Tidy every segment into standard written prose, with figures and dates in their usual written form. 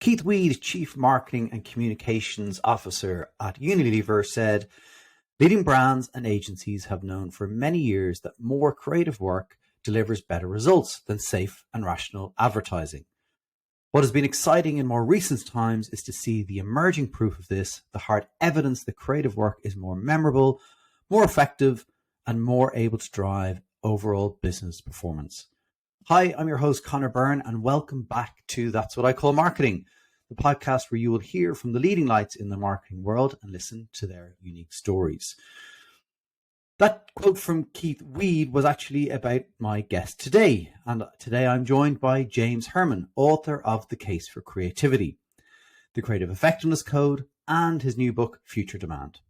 Keith Weed, Chief Marketing and Communications Officer at Unilever, said, "Leading brands and agencies have known for many years that more creative work delivers better results than safe and rational advertising. What has been exciting in more recent times is to see the emerging proof of this, the hard evidence that creative work is more memorable, more effective, and more able to drive overall business performance." Hi, I'm your host, Connor Byrne, and welcome back to That's What I Call Marketing, the podcast where you will hear from the leading lights in the marketing world and listen to their unique stories. That quote from Keith Weed was actually about my guest today. And today I'm joined by James Hurman, author of The Case for Creativity, The Creative Effectiveness Code, and his new book, Future Demand.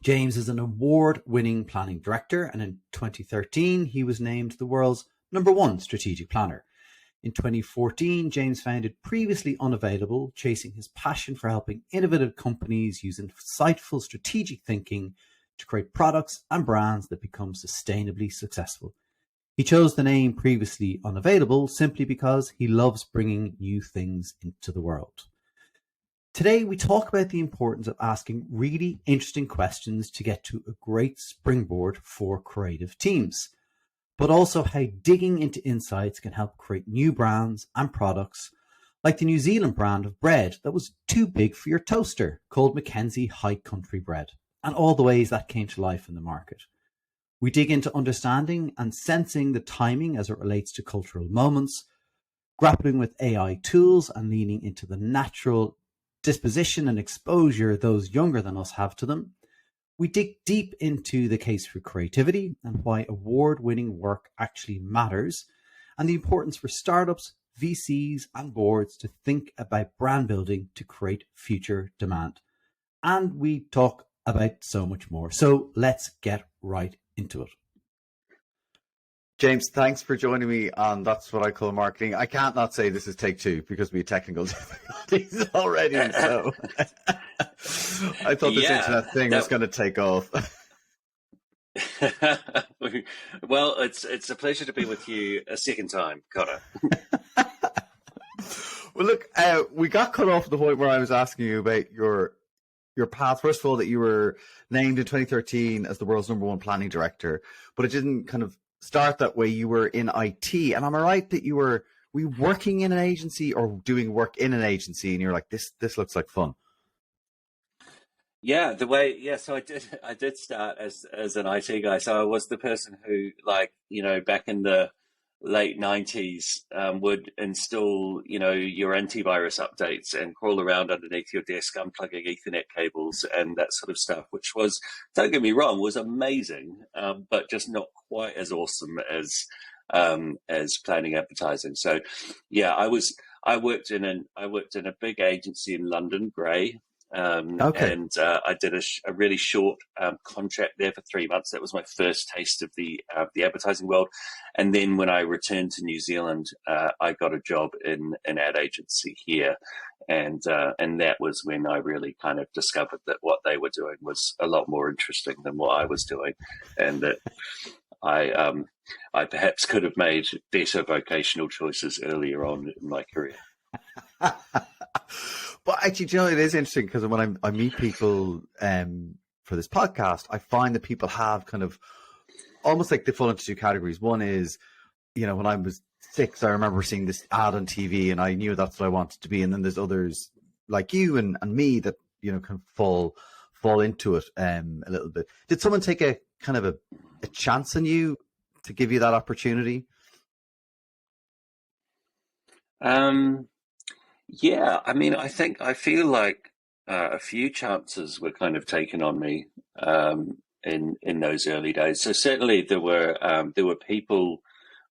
James is an award-winning planning director, and in 2013, he was named the world's #1 strategic planner. In 2014, James founded Previously Unavailable, chasing his passion for helping innovative companies use insightful strategic thinking to create products and brands that become sustainably successful. He chose the name Previously Unavailable simply because he loves bringing new things into the world. Today, we talk about the importance of asking really interesting questions to get to a great springboard for creative teams, but also how digging into insights can help create new brands and products, like the New Zealand brand of bread that was too big for your toaster, called Mackenzie High Country Bread, and all the ways that came to life in the market. We dig into understanding and sensing the timing as it relates to cultural moments, grappling with AI tools and leaning into the natural disposition and exposure those younger than us have to them. We dig deep into the case for creativity and why award-winning work actually matters, and the importance for startups, VCs, and boards to think about brand building to create future demand. And we talk about so much more. So let's get right into it. James, thanks for joining me on That's What I Call Marketing. I can't not say this is take two because we had technical difficulties already. So I thought this internet thing was going to take off. Well, it's a pleasure to be with you a second time, Connor. Well, look, we got cut off at the point where I was asking you about your path. First of all, that you were named in 2013 as the world's #1 planning director, but it didn't kind of start that way. You were in IT, and am I right that were you working in an agency or doing work in an agency, and you're like, this looks like fun? Yeah, so I did start as an IT guy. So I was the person who, like, back in the late 90s, would install, your antivirus updates and crawl around underneath your desk, unplugging Ethernet cables and that sort of stuff, which was, don't get me wrong, was amazing, but just not quite as awesome as planning advertising. So, yeah, I worked in a big agency in London, Grey. And I did a really short contract there for 3 months. That was my first taste of the advertising world. And then when I returned to New Zealand, I got a job in an ad agency here, and that was when I really kind of discovered that what they were doing was a lot more interesting than what I was doing, and that I perhaps could have made better vocational choices earlier on in my career. But actually, it is interesting because when I meet people for this podcast, I find that people have kind of almost like they fall into two categories. One is, when I was 6, I remember seeing this ad on TV and I knew that's what I wanted to be. And then there's others like you and me that, can fall into it a little bit. Did someone take a kind of a chance on you to give you that opportunity? Yeah, I mean, I feel like a few chances were kind of taken on me in those early days. So certainly there were people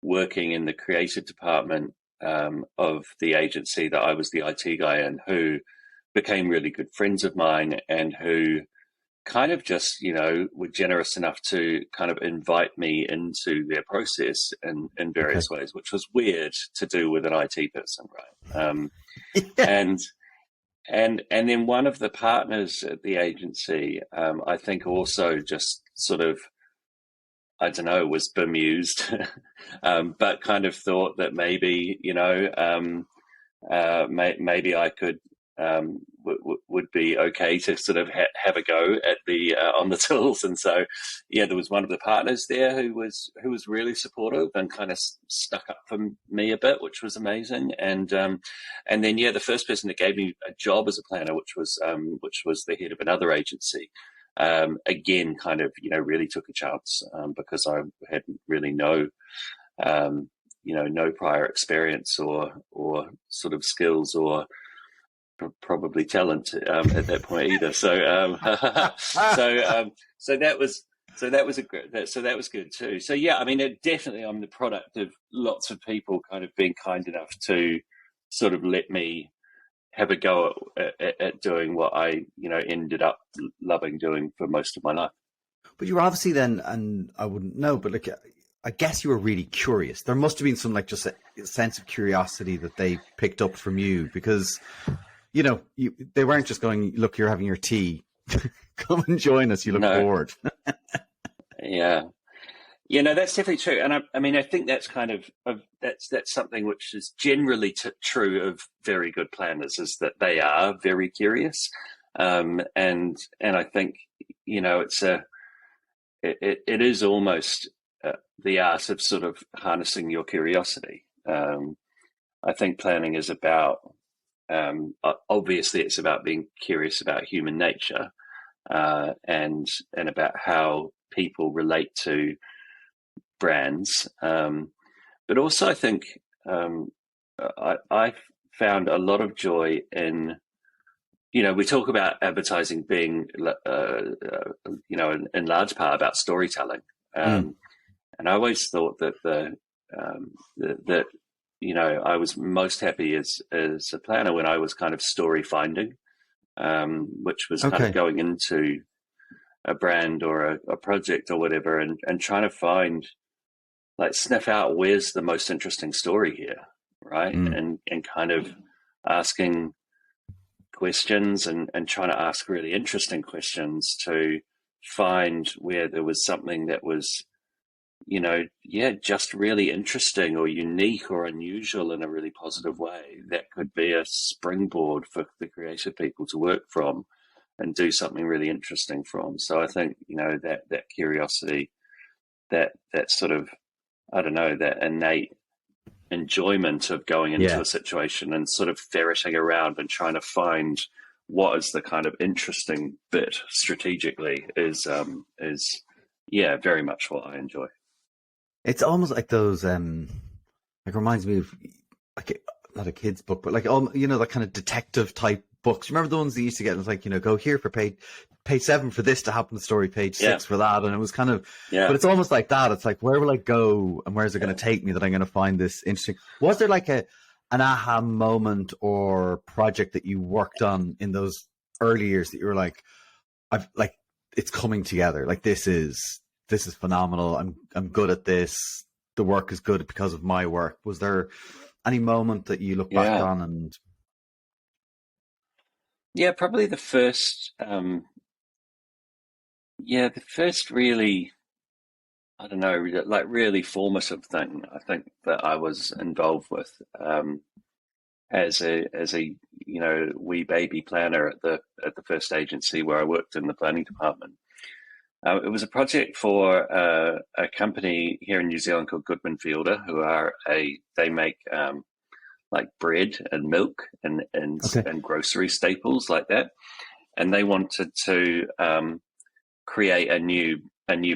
working in the creative department of the agency that I was the IT guy in, who became really good friends of mine and who kind of just, were generous enough to kind of invite me into their process in various ways, which was weird to do with an IT person, right? And then one of the partners at the agency, I think also just sort of, I don't know, was bemused, but kind of thought that maybe, maybe I could would be okay to sort of have a go at the on the tools. And so, yeah, there was one of the partners there who was really supportive and kind of stuck up for me a bit, which was amazing. And then yeah, the first person that gave me a job as a planner, which was the head of another agency. Again, kind of really took a chance because I had really no prior experience or sort of skills or probably talent at that point either. So so that was good too. So yeah, I mean, definitely I'm the product of lots of people kind of being kind enough to sort of let me have a go at doing what I ended up loving doing for most of my life. But you were obviously then, and I wouldn't know, but like, I guess you were really curious. There must have been some like just a sense of curiosity that they picked up from you, because they weren't just going, look, you're having your tea, come and join us, you look bored. Yeah. That's definitely true. And I mean, I think that's kind of that's something which is generally true of very good planners, is that they are very curious. And I think, it is almost the art of sort of harnessing your curiosity. I think planning is about, obviously it's about being curious about human nature, and about how people relate to brands. But also I think I found a lot of joy in, we talk about advertising being, in large part about storytelling. And I always thought that that I was most happy as a planner when I was kind of story finding, which was kind of going into a brand or a project or whatever, and trying to find, like, sniff out where's the most interesting story here, right? And kind of asking questions and trying to ask really interesting questions to find where there was something that was, just really interesting or unique or unusual in a really positive way that could be a springboard for the creative people to work from and do something really interesting from. So I think, that curiosity, that sort of, I don't know, that innate enjoyment of going into a situation and sort of ferreting around and trying to find what is the kind of interesting bit strategically is very much what I enjoy. It's almost like those, like, reminds me of, like, not a kid's book, but like, that kind of detective type books. Remember the ones that you used to get? It was like, go here for page 7 for this to happen in the story, page 6 for that. And it was kind of, but it's almost like that. It's like, where will I go and where's it going to take me that I'm going to find this interesting? Was there like an aha moment or project that you worked on in those early years that you were like, it's coming together. Like, this is phenomenal. I'm good at this. The work is good because of my work. Was there any moment that you look back on and? Yeah, probably the first really, I don't know, like really formative thing I think that I was involved with as a wee baby planner at the first agency where I worked in the planning department. It was a project for a company here in New Zealand called Goodman Fielder, who they make like bread and milk and grocery staples like that, and they wanted to create a new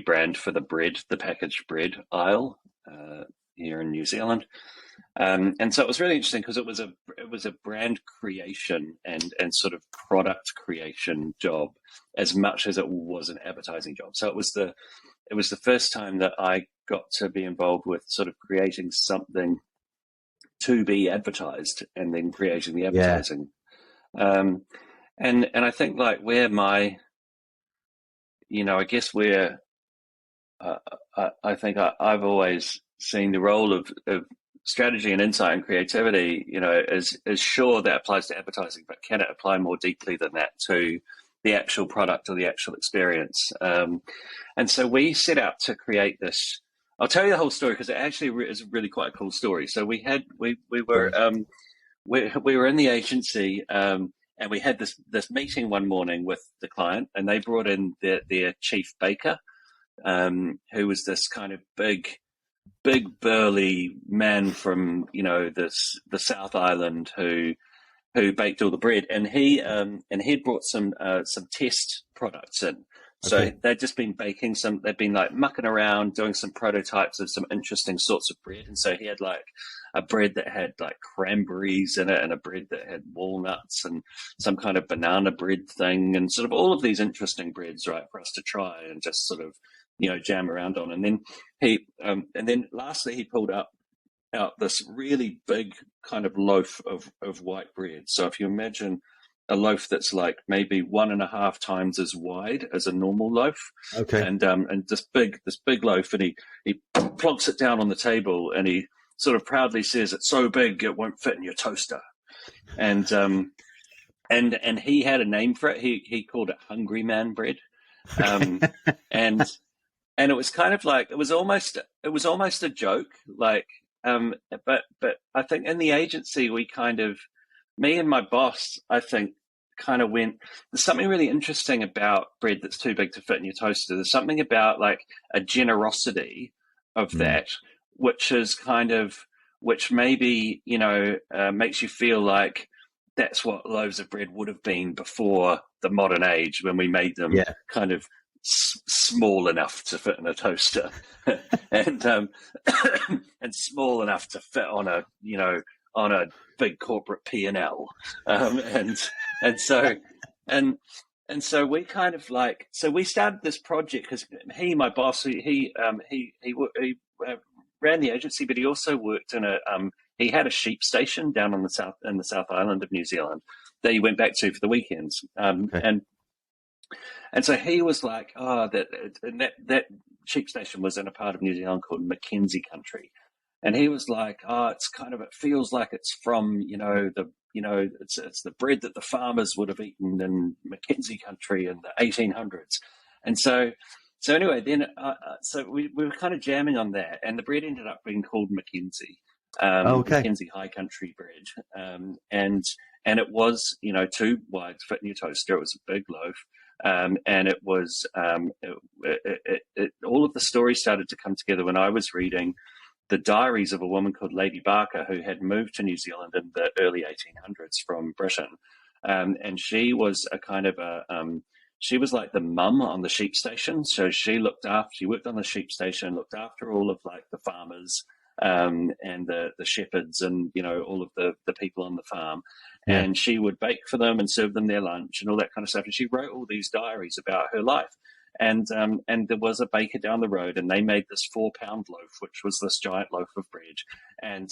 brand for the packaged bread aisle here in New Zealand. And so it was really interesting because it was a brand creation and sort of product creation job as much as it was an advertising job. So it was the first time that I got to be involved with sort of creating something to be advertised and then creating the advertising. And I think, like, where my, I guess where I think I've always seen the role of strategy and insight and creativity, is sure that applies to advertising, but can it apply more deeply than that to the actual product or the actual experience? And so we set out to create this. I'll tell you the whole story because it actually is really quite a cool story. So we we were in the agency, and we had this meeting one morning with the client, and they brought in their chief baker, who was this kind of big burly man from the South Island who baked all the bread, and he'd brought some test products in. So Okay. they'd just been baking some. They'd been like mucking around, doing some prototypes of some interesting sorts of bread. And so he had like a bread that had like cranberries in it, and a bread that had walnuts, and some kind of banana bread thing, and sort of all of these interesting breads, right, for us to try and just sort of jam around on. And then lastly he pulled out this really big kind of loaf of white bread. So if you imagine a loaf that's like maybe 1.5 times as wide as a normal loaf, Okay. and this big loaf, and he plonks it down on the table, and he sort of proudly says, "It's so big it won't fit in your toaster." And and he had a name for it. He called it Hungry Man bread, um, and and it was kind of like it was almost a joke, like but I think in the agency we kind of, me and my boss, I think, kind of went, there's something really interesting about bread that's too big to fit in your toaster. There's something about like a generosity of that, which is kind of, which maybe makes you feel like that's what loaves of bread would have been before the modern age, when we made them Yeah. kind of small enough to fit in a toaster, and and small enough to fit on a big corporate P&L, and so and and so we kind of like, so we started this project because my boss, he ran the agency, but he also worked in he had a sheep station down on the South Island of New Zealand that he went back to for the weekends, Okay. and so he was like, oh, that sheep station was in a part of New Zealand called Mackenzie Country. And he was like, oh, it feels like it's from, it's the bread that the farmers would have eaten in Mackenzie Country in the 1800s. And so anyway, then, so we were kind of jamming on that, and the bread ended up being called Mackenzie, Okay. Mackenzie High Country bread. And it was, too wide to fit in your toaster. It was a big loaf. And it was, all of the stories started to come together when I was reading the diaries of a woman called Lady Barker, who had moved to New Zealand in the early 1800s from Britain. And she was she was like the mum on the sheep station. So she worked on the sheep station, looked after all of like the farmers, and the shepherds, and all of the people on the farm. Yeah. And she would bake for them and serve them their lunch and all that kind of stuff. And she wrote all these diaries about her life. And there was a baker down the road, and they made this 4-pound loaf, which was this giant loaf of bread. And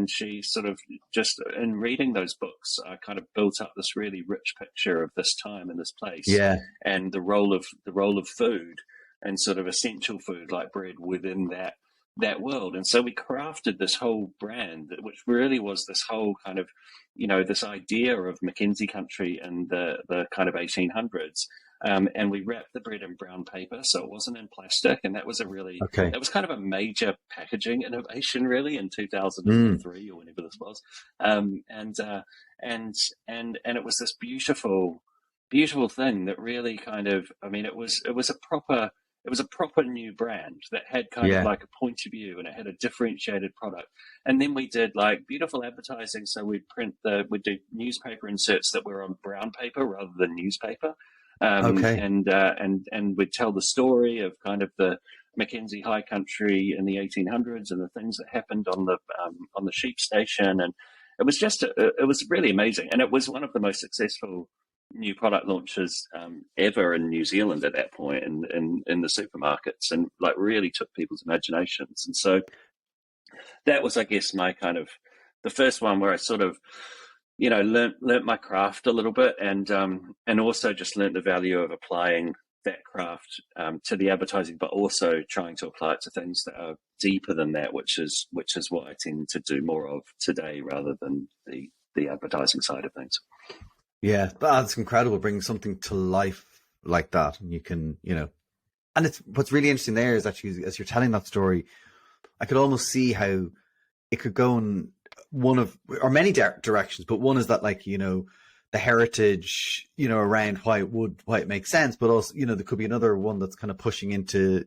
she sort of, just in reading those books, I kind of built up this really rich picture of this time and this place, Yeah. and the role of food, and sort of essential food like bread within that world. And so we crafted this whole brand, which really was this whole kind of, this idea of Mackenzie Country and the kind of 1800s. And we wrapped the bread in brown paper, so it wasn't in plastic. And that was Okay. that was kind of a major packaging innovation, really, in 2003 or whenever this was. And it was this beautiful thing that really kind of, I mean, it was a proper new brand that had kind of Yeah. like a point of view, and it had a differentiated product. And then we did like beautiful advertising. So we'd do newspaper inserts that were on brown paper rather than newspaper. Okay. And we'd tell the story of kind of the Mackenzie High Country in the 1800s and the things that happened on the sheep station. And it was really amazing. And it was one of the most successful new product launches ever in New Zealand at that point, in the supermarkets, and like really took people's imaginations. And so that was, I guess, my kind of the first one where I sort of learnt my craft a little bit, and also just learnt the value of applying that craft to the advertising, but also trying to apply it to things that are deeper than that, which is what I tend to do more of today rather than the advertising side of things. Yeah, that's incredible, bringing something to life like that. And you can, and it's, what's really interesting there is that as you're telling that story, I could almost see how it could go in one of, or many directions, but one is that, like, the heritage, around why it makes sense, but also, there could be another one that's kind of pushing into,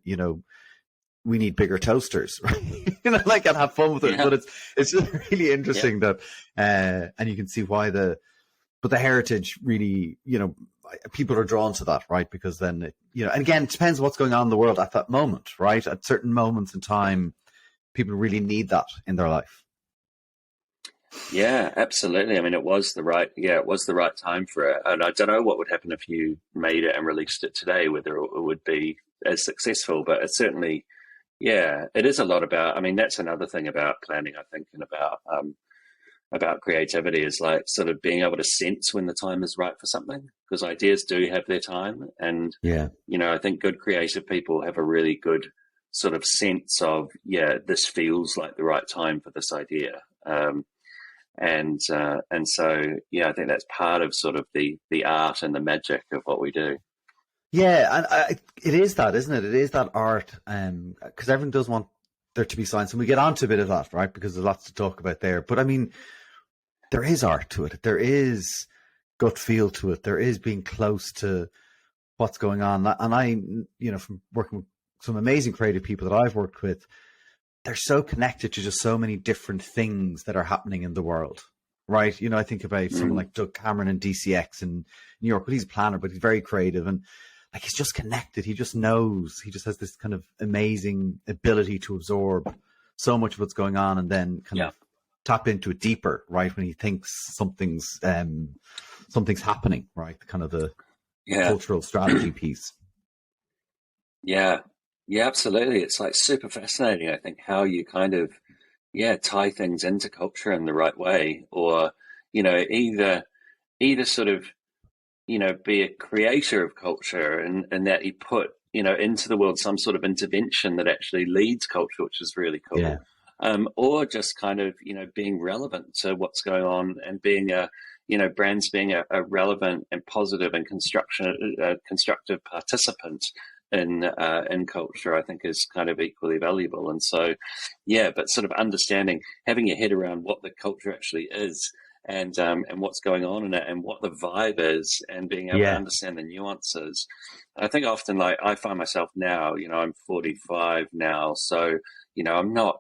we need bigger toasters, right? Like, and have fun with it. Yeah. But it's just really interesting Yeah. that, and you can see why but the heritage really, people are drawn to that, right? Because then, and again, it depends what's going on in the world at that moment, right? At certain moments in time, people really need that in their life. Yeah, absolutely. I mean, it was the right time for it. And I don't know what would happen if you made it and released it today, whether it would be as successful, but it's certainly, yeah, it is a lot about, I mean, that's another thing about planning, I think, and about creativity is like sort of being able to sense when the time is right for something, because ideas do have their time. And, Yeah. I think good creative people have a really good sort of sense of, yeah, this feels like the right time for this idea. And so, yeah, I think that's part of sort of the art and the magic of what we do. Yeah, and it is that, isn't it? It is that art, because everyone does want there to be science, and we get onto a bit of that, right? Because there's lots to talk about there. But I mean, there is art to it. There is gut feel to it. There is being close to what's going on. And I, from working with some amazing creative people that I've worked with, they're so connected to just so many different things that are happening in the world, right? I think about someone like Doug Cameron in DCX in New York. Well, he's a planner, but he's very creative, and like, he's just connected. He just knows. He just has this kind of amazing ability to absorb so much of what's going on, and then kind of tap into it deeper, right? When he thinks something's happening, right? Kind of the cultural strategy piece. Yeah. Yeah, absolutely. It's like super fascinating, I think, how you kind of, tie things into culture in the right way, or, either sort of, be a creator of culture, and that you put, into the world some sort of intervention that actually leads culture, which is really cool. Yeah. Or just kind of, being relevant to what's going on, and being brands being a relevant and positive and constructive participant in culture, I think, is kind of equally valuable. And so, yeah, but sort of understanding, having your head around what the culture actually is, and what's going on in it, and what the vibe is, and being able to understand the nuances. I think often, like, I find myself now, I'm 45 now, so I'm not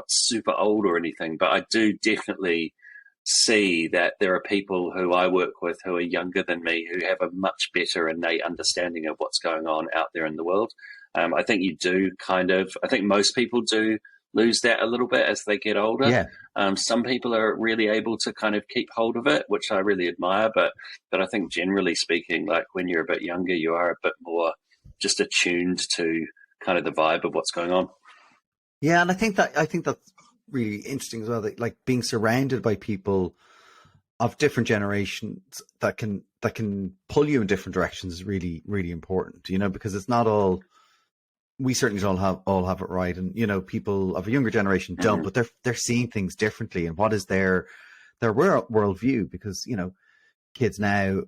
super old or anything, but I do definitely see that there are people who I work with who are younger than me, who have a much better innate understanding of what's going on out there in the world. I think I think most people do lose that a little bit as they get older. Yeah. Some people are really able to kind of keep hold of it, which I really admire. But I think, generally speaking, like, when you're a bit younger, you are a bit more just attuned to kind of the vibe of what's going on. Yeah, and I think that's really interesting as well. That, like, being surrounded by people of different generations that can pull you in different directions is really, really important. Because it's not all. We certainly don't all have it right, and people of a younger generation don't, but they're seeing things differently. And what is their worldview? Because kids nowadays.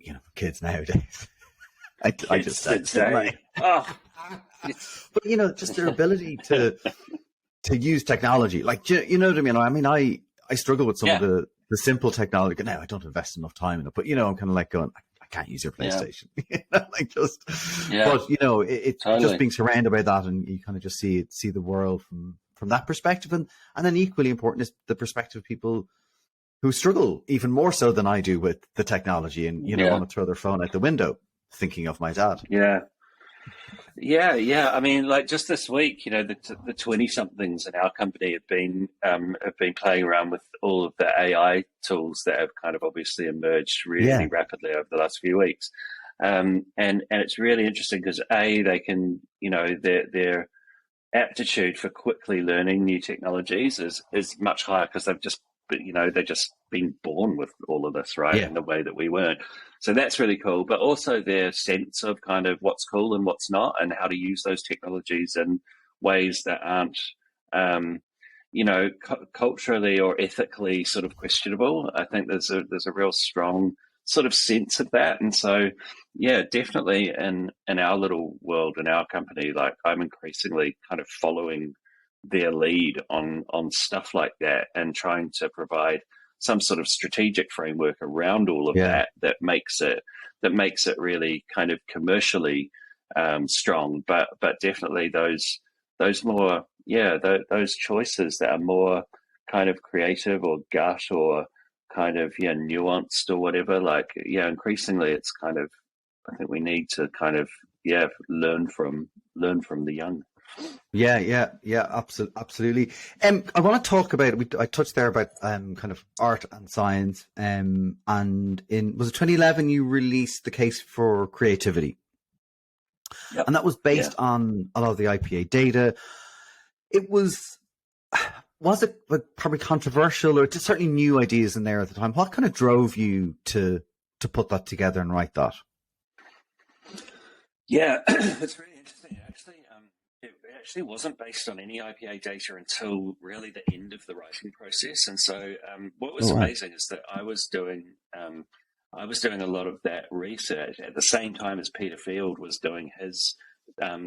I just said, didn't I? But just their ability to use technology, like, you know what I mean? I mean, I struggle with some of the simple technology. Now, I don't invest enough time in it, but I'm kind of like going, I can't use your PlayStation. But it's totally. Just being surrounded by that, and you kind of just see the world from that perspective, and then equally important is the perspective of people who struggle even more so than I do with the technology, and want to throw their phone out the window. Thinking of my dad. Yeah. I mean, like, just this week, the 20-somethings in our company have been playing around with all of the AI tools that have kind of obviously emerged really rapidly over the last few weeks. And it's really interesting because they can, their aptitude for quickly learning new technologies is much higher, because they've just been born with all of this, right? In the way that we weren't. So that's really cool. But also their sense of kind of what's cool and what's not, and how to use those technologies in ways that aren't, culturally or ethically sort of questionable. I think there's a real strong sort of sense of that. And so, yeah, definitely in our little world, in our company, like, I'm increasingly kind of following their lead on stuff like that, and trying to provide some sort of strategic framework around all of Yeah. that that makes it really kind of commercially strong. But definitely those more those choices that are more kind of creative or gut or kind of nuanced or whatever. Like increasingly it's kind of, I think we need to kind of learn from the young. Yeah, absolutely. I want to talk about, I touched there about kind of art and science, and was it 2011 you released The Case for Creativity? Yep. And that was Yeah. based on a lot of the IPA data. It was it like probably controversial, or just certainly new ideas in there at the time? What kind of drove you to put that together and write that? Yeah, it's really interesting. It actually wasn't based on any IPA data until really the end of the writing process. And so, what was amazing is that I was doing a lot of that research at the same time as Peter Field was doing his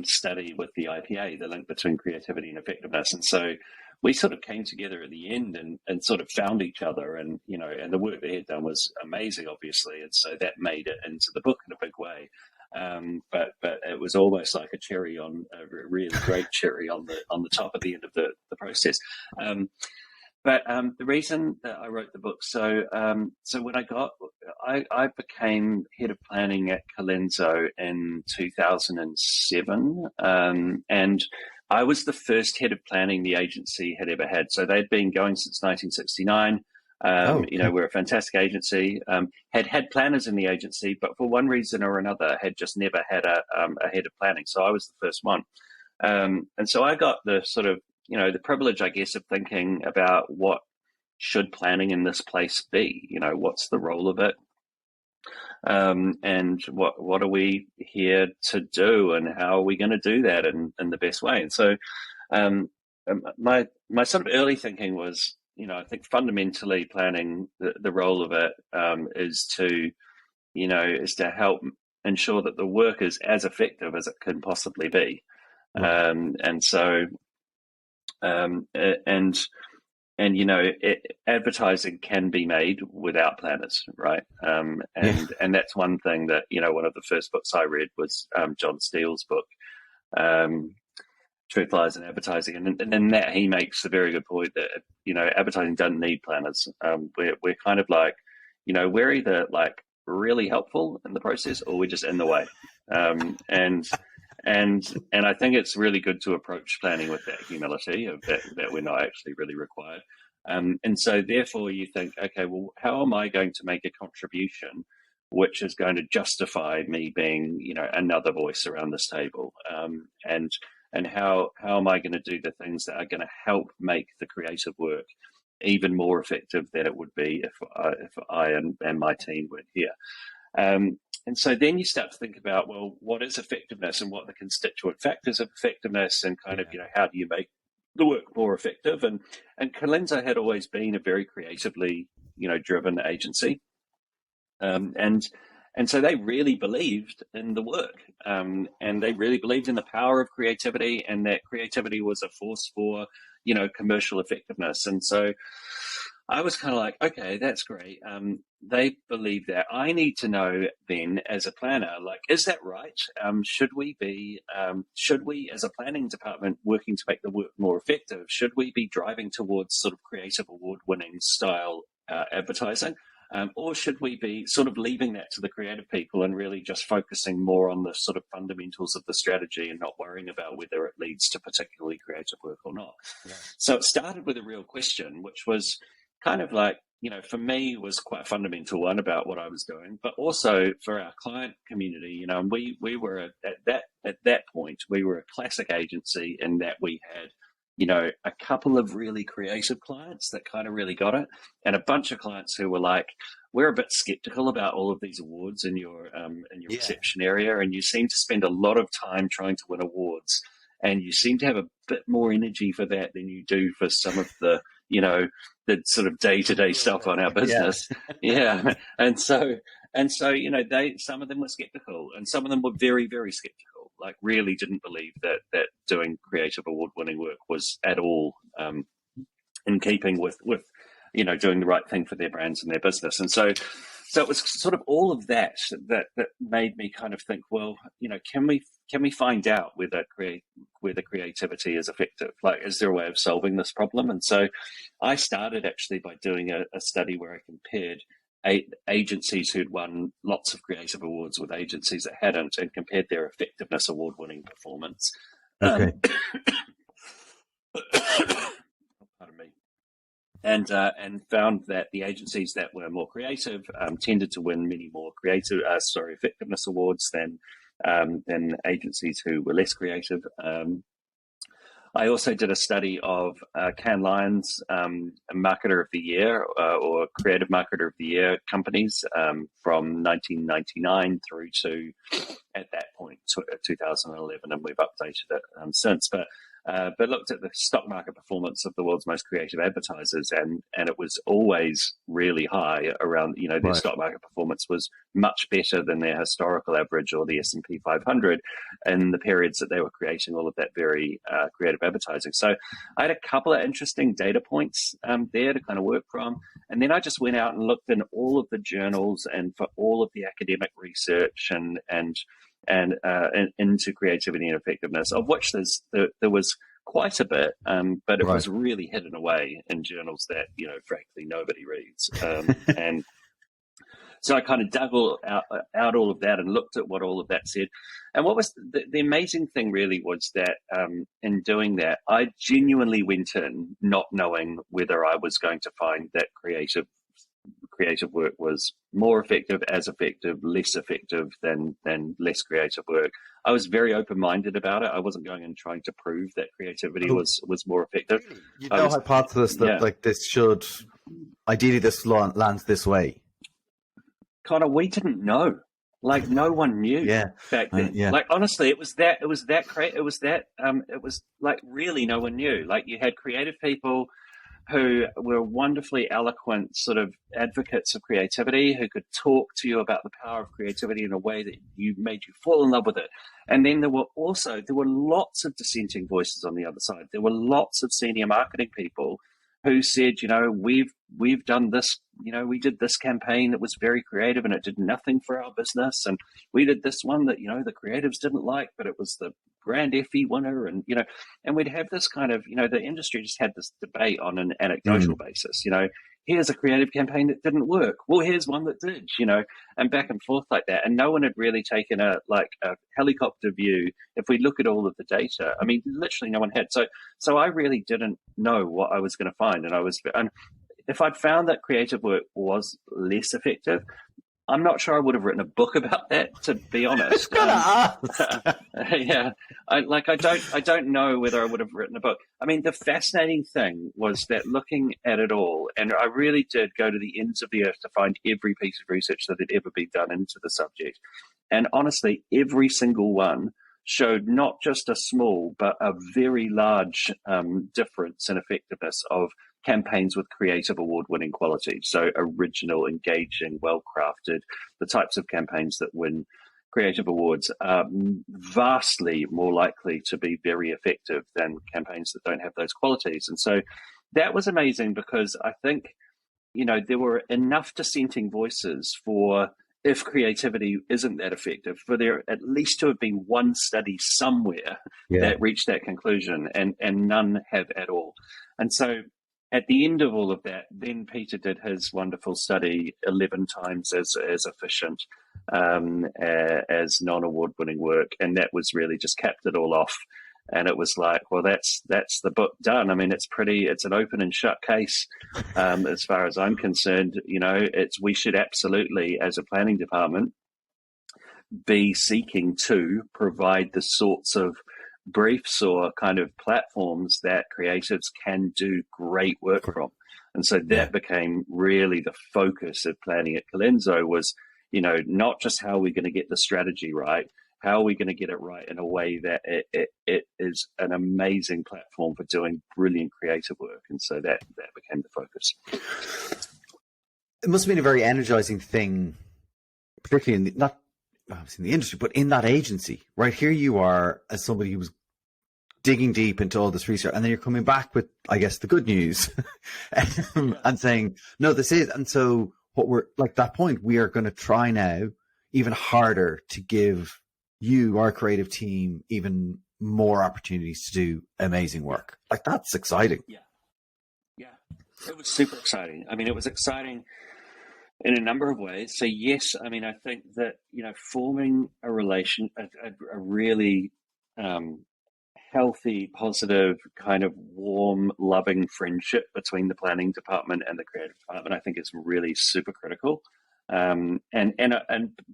study with the IPA, the link between creativity and effectiveness. And so we sort of came together at the end and sort of found each other, and and the work they had done was amazing, obviously, and so that made it into the book in a big way. But it was almost like a really great cherry on the top at the end of the process. But the reason that I wrote the book, so when I became head of planning at Colenso in 2007, and I was the first head of planning the agency had ever had. So they'd been going since 1969. We're a fantastic agency. Had planners in the agency, but for one reason or another, had just never had a head of planning. So I was the first one, and so I got the sort of the privilege, I guess, of thinking about what should planning in this place be. What's the role of it, and what are we here to do, and how are we going to do that in the best way? And so, my sort of early thinking was, I think fundamentally planning, the role of it is to help ensure that the work is as effective as it can possibly be. Right. Advertising can be made without planners, right? And that's one thing that one of the first books I read was John Steele's book, Truth, Lies, and Advertising, and in that he makes a very good point that advertising doesn't need planners. We're kind of like, we're either like really helpful in the process, or we're just in the way, and I think it's really good to approach planning with that humility of that we're not actually really required. And so therefore you think, okay, well, how am I going to make a contribution which is going to justify me being, another voice around this table? And how am I going to do the things that are going to help make the creative work even more effective than it would be if I and my team weren't here? And so then you start to think about, well, what is effectiveness, and what are the constituent factors of effectiveness, and kind of, how do you make the work more effective? And Colenso had always been a very creatively, driven agency. And so they really believed in the work, and they really believed in the power of creativity, and that creativity was a force for, commercial effectiveness. And so I was kind of like, okay, that's great. They believe that. I need to know then, as a planner, like, is that right? Should we as a planning department working to make the work more effective, should we be driving towards sort of creative award-winning style advertising? Or should we be sort of leaving that to the creative people and really just focusing more on the sort of fundamentals of the strategy and not worrying about whether it leads to particularly creative work or not? Yeah. So it started with a real question, which was kind of like, for me was quite a fundamental one about what I was doing, but also for our client community, and we were at that point, we were a classic agency in that we had, a couple of really creative clients that kind of really got it, and a bunch of clients who were like, we're a bit skeptical about all of these awards in your reception area, and you seem to spend a lot of time trying to win awards, and you seem to have a bit more energy for that than you do for some of the the sort of day-to-day stuff on our business. And so some of them were skeptical, and some of them were very, very skeptical. like really didn't believe that doing creative award-winning work was at all in keeping with doing the right thing for their brands and their business. And so it was sort of all of that made me kind of think, well, can we find out whether creativity is effective? Like, is there a way of solving this problem? And so I started actually by doing a study where I compared agencies who'd won lots of creative awards with agencies that hadn't, and compared their effectiveness award-winning performance. Okay. Pardon me. And found that the agencies that were more creative tended to win many more effectiveness awards than agencies who were less creative. I also did a study of Cannes Lions Marketer of the Year or Creative Marketer of the Year companies from 1999 through to, at that point, 2011, and we've updated it since. But looked at the stock market performance of the world's most creative advertisers, and it was always really high around, their Right. stock market performance was much better than their historical average or the S&P 500 in the periods that they were creating all of that very creative advertising. So I had a couple of interesting data points there to kind of work from. And then I just went out and looked in all of the journals and for all of the academic research and into creativity and effectiveness, of which there was quite a bit, but it was really hidden away in journals that frankly nobody reads. And so I kind of dug out all of that and looked at what all of that said. And what was the amazing thing really was that in doing that, I genuinely went in not knowing whether I was going to find that creative work was more effective, as effective, less effective than less creative work. I was very open-minded about it. I wasn't going and trying to prove that creativity was more effective. You know, hypothesis that like this should ideally this lands this way. Kind of, we didn't know. Like, no one knew back then. Like, honestly, it was like really no one knew. Like, you had creative people who were wonderfully eloquent sort of advocates of creativity, who could talk to you about the power of creativity in a way that made you fall in love with it. And then there were lots of dissenting voices on the other side. There were lots of senior marketing people who said, we've done this, we did this campaign that was very creative and it did nothing for our business. And we did this one that, the creatives didn't like, but it was the Grand Effie winner. And, and we'd have this kind of, the industry just had this debate on an anecdotal basis, here's a creative campaign that didn't work. Well, here's one that did, and back and forth like that. And no one had really taken a helicopter view. If we look at all of the data, I mean, literally no one had. So I really didn't know what I was going to find. And if I'd found that creative work was less effective, I'm not sure I would have written a book about that, to be honest. Yeah, I don't know whether I would have written a book. I mean, the fascinating thing was that looking at it all, and I really did go to the ends of the earth to find every piece of research that had ever been done into the subject. And honestly, every single one showed not just a small, but a very large difference in effectiveness of campaigns with creative award-winning quality. So original, engaging, well-crafted, the types of campaigns that win creative awards are vastly more likely to be very effective than campaigns that don't have those qualities. And so that was amazing, because I think, there were enough dissenting voices for, if creativity isn't that effective, for there at least to have been one study somewhere that reached that conclusion, and none have at all. And so at the end of all of that, then Peter did his wonderful study 11 times as efficient as non-award-winning work, and that was really just capped it all off. And it was like, well, that's the book done. I mean, it's an open and shut case as far as I'm concerned. We should absolutely, as a planning department, be seeking to provide the sorts of briefs or kind of platforms that creatives can do great work from. And so that became really the focus of planning at Colenso was, not just how are we going to get the strategy right, how are we going to get it right in a way that it is an amazing platform for doing brilliant creative work. And so that became the focus. It must have been a very energizing thing, particularly obviously in the industry, but in that agency, right? Here you are as somebody who was digging deep into all this research, and then you're coming back with, I guess, the good news and saying, no, this is. And so what we're like that point, we are going to try now even harder to give you, our creative team, even more opportunities to do amazing work. Like, that's exciting. Yeah. It was super exciting. I mean, it was exciting in a number of ways. So yes, I mean, I think that, forming a really healthy, positive, kind of warm, loving friendship between the planning department and the creative department, I think is really super critical. And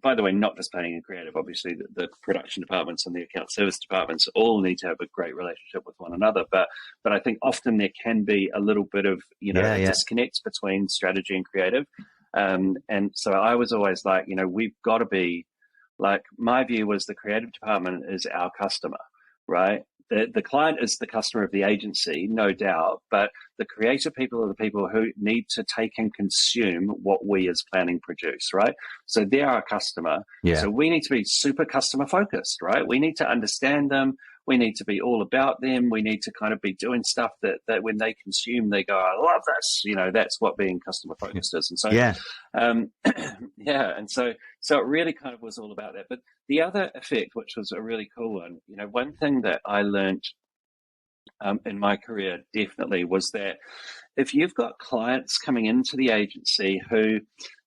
by the way, not just planning and creative, obviously the production departments and the account service departments all need to have a great relationship with one another. But I think often there can be a little bit of, a disconnect between strategy and creative. And so I was always like, we've got to be like, my view was the creative department is our customer, right? The client is the customer of the agency, no doubt, but the creative people are the people who need to take and consume what we as planning produce, right? So they're our customer. Yeah. So we need to be super customer focused, right? We need to understand them. We need to be all about them. We need to kind of be doing stuff that when they consume, they go, I love this. That's what being customer focused is. And so, And so it really kind of was all about that. But the other effect, which was a really cool one, one thing that I learned in my career definitely was that if you've got clients coming into the agency who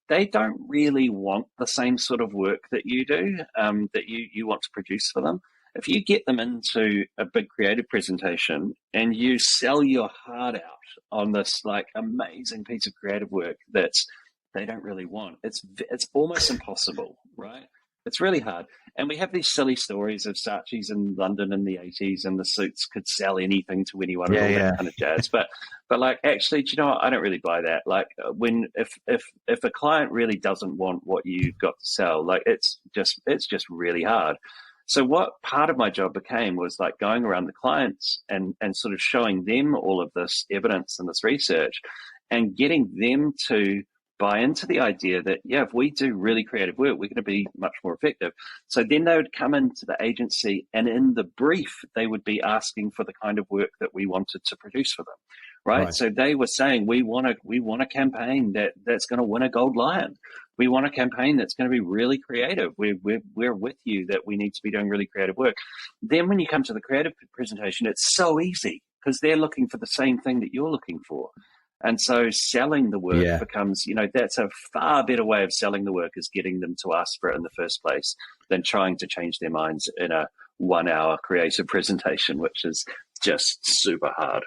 they don't really want the same sort of work that you do, that you want to produce for them, if you get them into a big creative presentation and you sell your heart out on this like amazing piece of creative work that they don't really want, it's almost impossible, right? It's really hard. And we have these silly stories of Saatchi's in London in the 80s and the suits could sell anything to anyone and all that kind of jazz. But like, actually, do you know what? I don't really buy that. Like if a client really doesn't want what you've got to sell, like it's just really hard. So what part of my job became was like going around the clients and sort of showing them all of this evidence and this research and getting them to buy into the idea that, if we do really creative work, we're going to be much more effective. So then they would come into the agency and in the brief, they would be asking for the kind of work that we wanted to produce for them. Right. So they were saying, we want a campaign that's going to win a gold lion. We want a campaign that's going to be really creative. We're with you that we need to be doing really creative work. Then when you come to the creative presentation, it's so easy because they're looking for the same thing that you're looking for. And so selling the work becomes, that's a far better way of selling the work is getting them to ask for it in the first place than trying to change their minds in a 1 hour creative presentation, which is just super hard.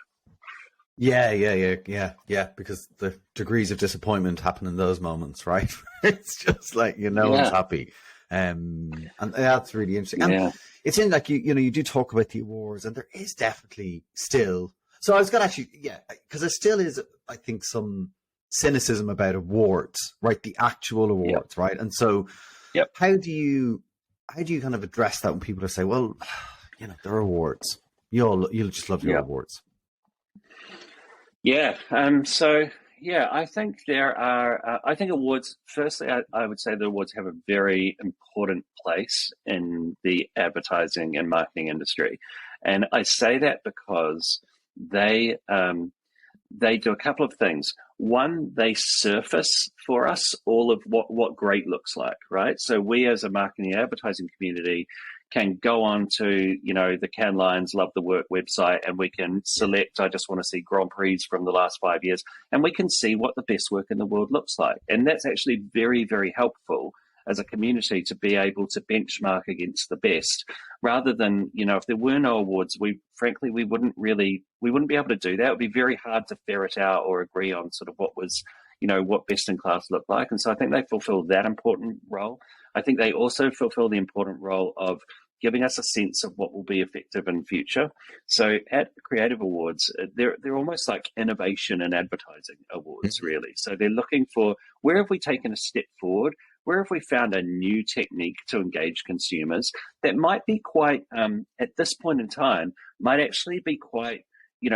Yeah. Because the degrees of disappointment happen in those moments, right? It's just like, one's happy. And that's really interesting. And it's in like, you do talk about the awards and there is definitely still, so I was going to actually, because there still is, I think, some cynicism about awards, right? The actual awards, right? And so how do you kind of address that when people are saying, well, they're awards. You'll just love your awards. I think there are, I think awards, firstly, I would say the awards have a very important place in the advertising and marketing industry. And I say that because they do a couple of things. One, they surface for us all of what great looks like, right? So we as a marketing and advertising community can go on to, the Cannes Lions Love the Work website and we can select, I just want to see Grand Prix from the last 5 years, and we can see what the best work in the world looks like. And that's actually very, very helpful as a community to be able to benchmark against the best rather than, if there were no awards, we wouldn't be able to do that. It would be very hard to ferret out or agree on sort of what was, what best in class looked like. And so I think they fulfill that important role. I think they also fulfill the important role of giving us a sense of what will be effective in future. So at Creative Awards, they're almost like innovation and advertising awards, really. So they're looking for where have we taken a step forward? Where have we found a new technique to engage consumers that might be quite, at this point in time, might actually be quite,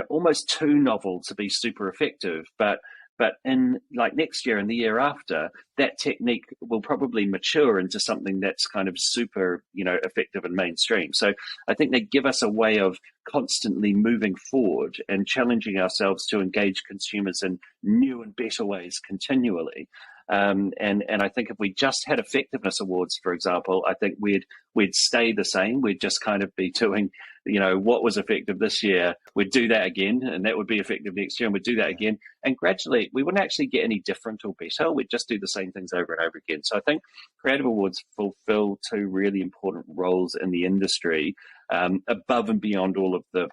almost too novel to be super effective, but But in like next year and the year after, that technique will probably mature into something that's kind of super, effective and mainstream. So I think they give us a way of constantly moving forward and challenging ourselves to engage consumers in new and better ways continually. And I think if we just had effectiveness awards, for example, I think we'd stay the same. We'd just kind of be doing, what was effective this year. We'd do that again, and that would be effective next year, and we'd do that again. And gradually, we wouldn't actually get any different or better. We'd just do the same things over and over again. So I think creative awards fulfill two really important roles in the industry, above and beyond all of the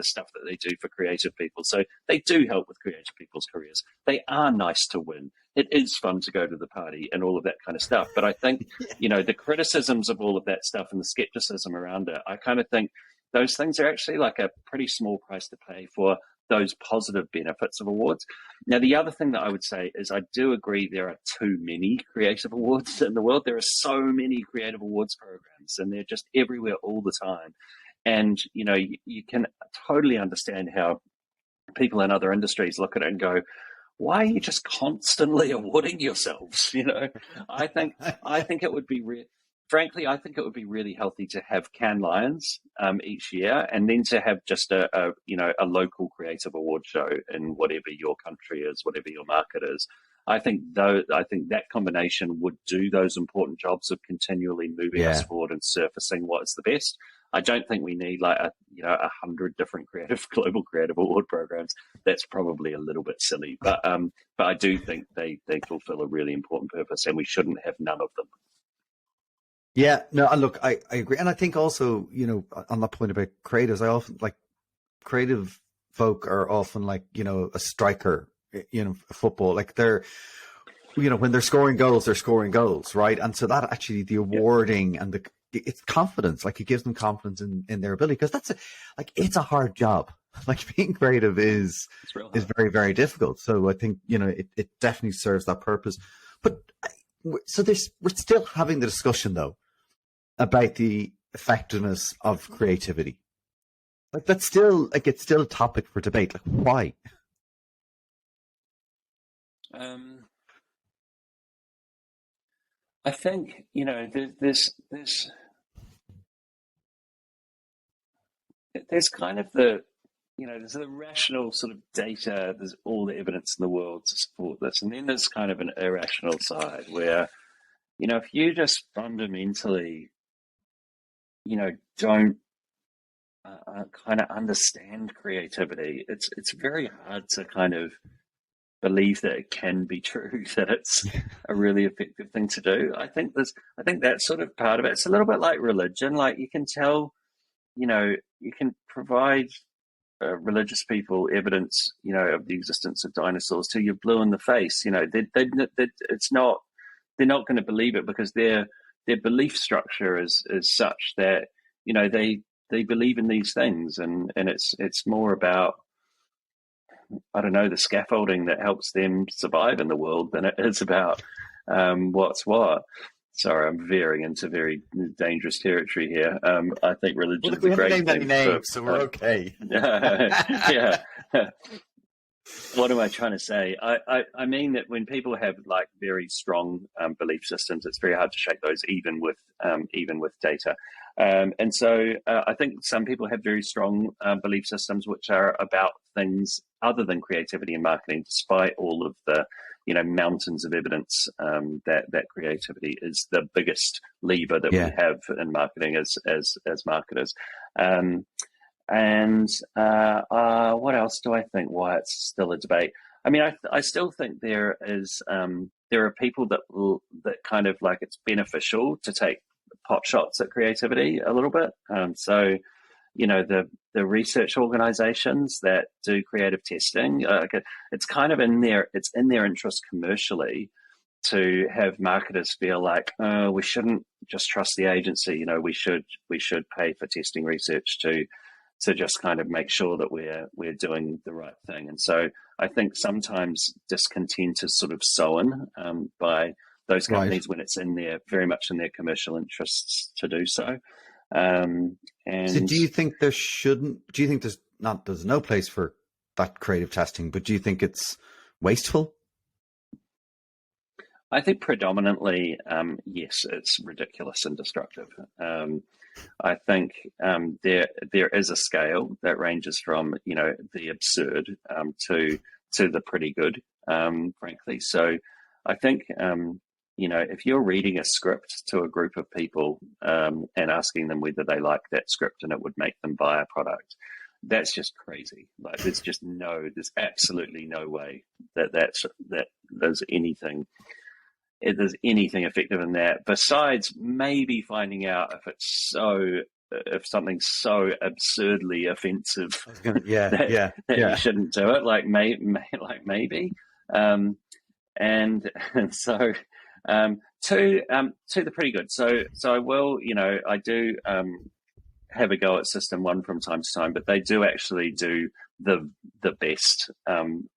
stuff that they do for creative people. So they do help with creative people's careers. They are nice to win. It is fun to go to the party and all of that kind of stuff. But I think, the criticisms of all of that stuff and the skepticism around it, I kind of think those things are actually like a pretty small price to pay for those positive benefits of awards. Now, the other thing that I would say is I do agree there are too many creative awards in the world. There are so many creative awards programs, and they're just everywhere all the time. And, you can totally understand how people in other industries look at it and go, why are you just constantly awarding yourselves? I think it would be frankly, I think it would be really healthy to have Cannes Lions each year, and then to have just a local creative award show in whatever your country is, whatever your market is. I think that combination would do those important jobs of continually moving us forward and surfacing what is the best. I don't think we need like 100 different global creative award programs. That's probably a little bit silly, but I do think they fulfill a really important purpose, and we shouldn't have none of them. Yeah, no, look, I agree. And I think also, on that point about creatives, I often like creative folk are often like, a striker, football, like they're, when they're scoring goals, right? And so that actually the awarding and it's confidence, like it gives them confidence in their ability, because it's a hard job. Like being creative is very, very difficult. So I think, it definitely serves that purpose. But so we're still having the discussion though about the effectiveness of creativity. Like that's still it's still a topic for debate. Like why? I think there's kind of there's the rational sort of data. There's all the evidence in the world to support this, and then there's kind of an irrational side where if you just fundamentally don't kind of understand creativity, it's very hard to kind of believe that it can be true, that it's a really effective thing to do. I think that's sort of part of it. It's a little bit like religion. Like you can tell, you can provide religious people evidence, of the existence of dinosaurs till you're blue in the face. They're not going to believe it because their belief structure is such that they believe in these things, and it's more about, I don't know, the scaffolding that helps them survive in the world than it is about what's what. Sorry, I'm veering into very dangerous territory here. I think religion is a great thing. Names, so we're okay. Yeah. What am I trying to say? I mean that when people have like very strong belief systems, it's very hard to shake those, even with data. And so I think some people have very strong belief systems which are about things other than creativity and marketing, despite all of the mountains of evidence that creativity is the biggest lever that we have in marketing as marketers. And what else do I think? Why it's still a debate? I mean, I still think there are people that kind of like it's beneficial to take pot shots at creativity a little bit. So, the research organizations that do creative testing, it's kind of it's in their interest commercially to have marketers feel like, we shouldn't just trust the agency. We should pay for testing research to just kind of make sure that we're doing the right thing. And so I think sometimes discontent is sort of sown by those companies when it's very much in their commercial interests to do so. And so do you think there's no place for that creative testing, but do you think it's wasteful? I think predominantly, yes, it's ridiculous and destructive. I think there is a scale that ranges from the absurd to the pretty good, frankly. So I think if you're reading a script to a group of people and asking them whether they like that script and it would make them buy a product, that's just crazy. Like there's absolutely no way that there's anything effective in that, besides maybe finding out if something's so absurdly offensive that you shouldn't do it. Like maybe, and so to the pretty good. So I will, I do have a go at System 1 from time to time, but they do actually do the best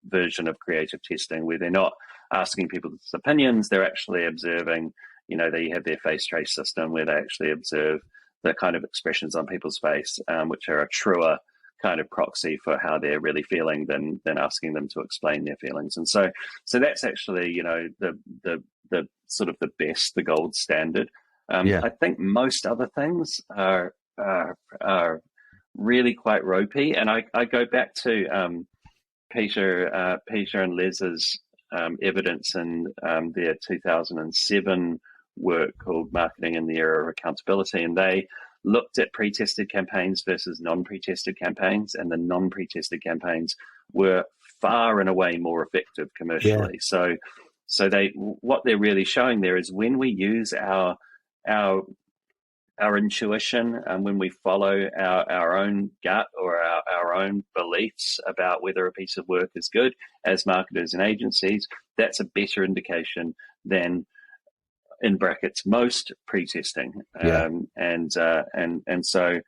version of creative testing, where they're not asking people's opinions, they're actually observing. They have their face trace system where they actually observe the kind of expressions on people's face, which are a truer kind of proxy for how they're really feeling than asking them to explain their feelings. And so that's actually the sort of the best, the gold standard. I think most other things are really quite ropey, and I go back to Peter and Les's evidence in their 2007 work called Marketing in the Era of Accountability, and they looked at pre-tested campaigns versus non-pre-tested campaigns, and the non-pre-tested campaigns were far and away more effective commercially. So what they're really showing there is when we use our intuition, and when we follow our own gut or our own beliefs about whether a piece of work is good as marketers and agencies, that's a better indication than, in brackets, most pre-testing. And so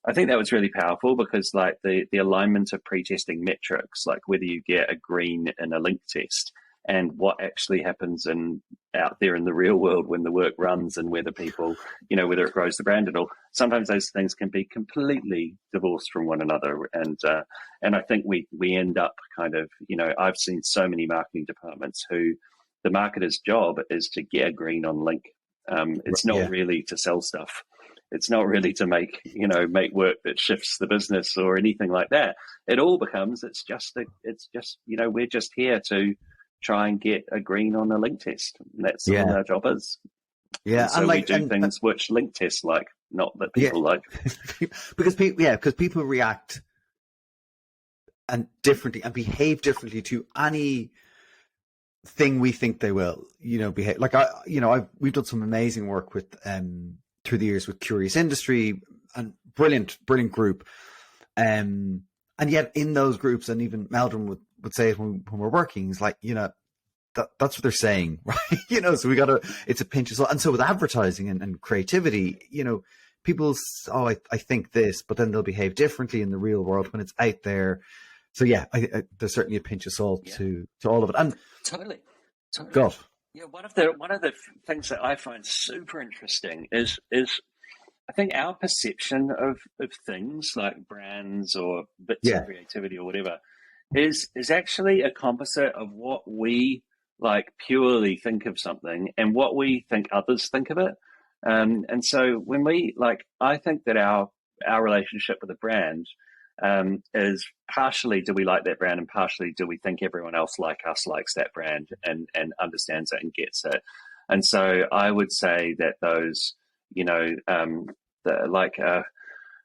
I think that was really powerful, because like the alignment of pre-testing metrics, like whether you get a green in a link test and what actually happens out there in the real world when the work runs, and whether people, whether it grows the brand and all. Sometimes those things can be completely divorced from one another. And I think we end up kind of, I've seen so many marketing departments who the marketer's job is to get a green on link. It's not really to sell stuff. It's not really to make work that shifts the business or anything like that. It all becomes, it's just we're just here to try and get a green on a link test. And that's all our job is. Yeah. And so we do things which link tests like, not that people like. because people react and differently and behave differently to any thing we think they will, behave. Like we've done some amazing work with through the years with Curious Industry, and brilliant group. And yet in those groups, and even Meldrum would say it when we're working, it's like, that's what they're saying, right? So it's a pinch of salt. And so with advertising and creativity, people, I think this, but then they'll behave differently in the real world when it's out there. So there's certainly a pinch of salt to all of it. And totally. God. Yeah, one of the things that I find super interesting is I think our perception of things like brands or bits of creativity or whatever is actually a composite of what we like purely think of something and what we think others think of it. And so when I think that our relationship with a brand is partially, do we like that brand, and partially, do we think everyone else like us likes that brand and understands it and gets it. And so I would say that those,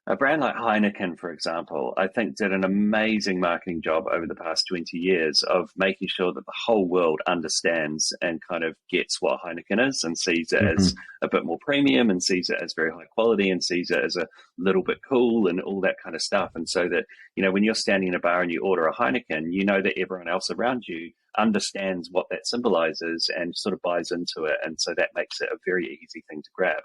a brand like Heineken, for example, I think did an amazing marketing job over the past 20 years of making sure that the whole world understands and kind of gets what Heineken is and sees it as a bit more premium and sees it as very high quality and sees it as a little bit cool and all that kind of stuff. And so that, when you're standing in a bar and you order a Heineken, you know that everyone else around you understands what that symbolizes and sort of buys into it. And so that makes it a very easy thing to grab.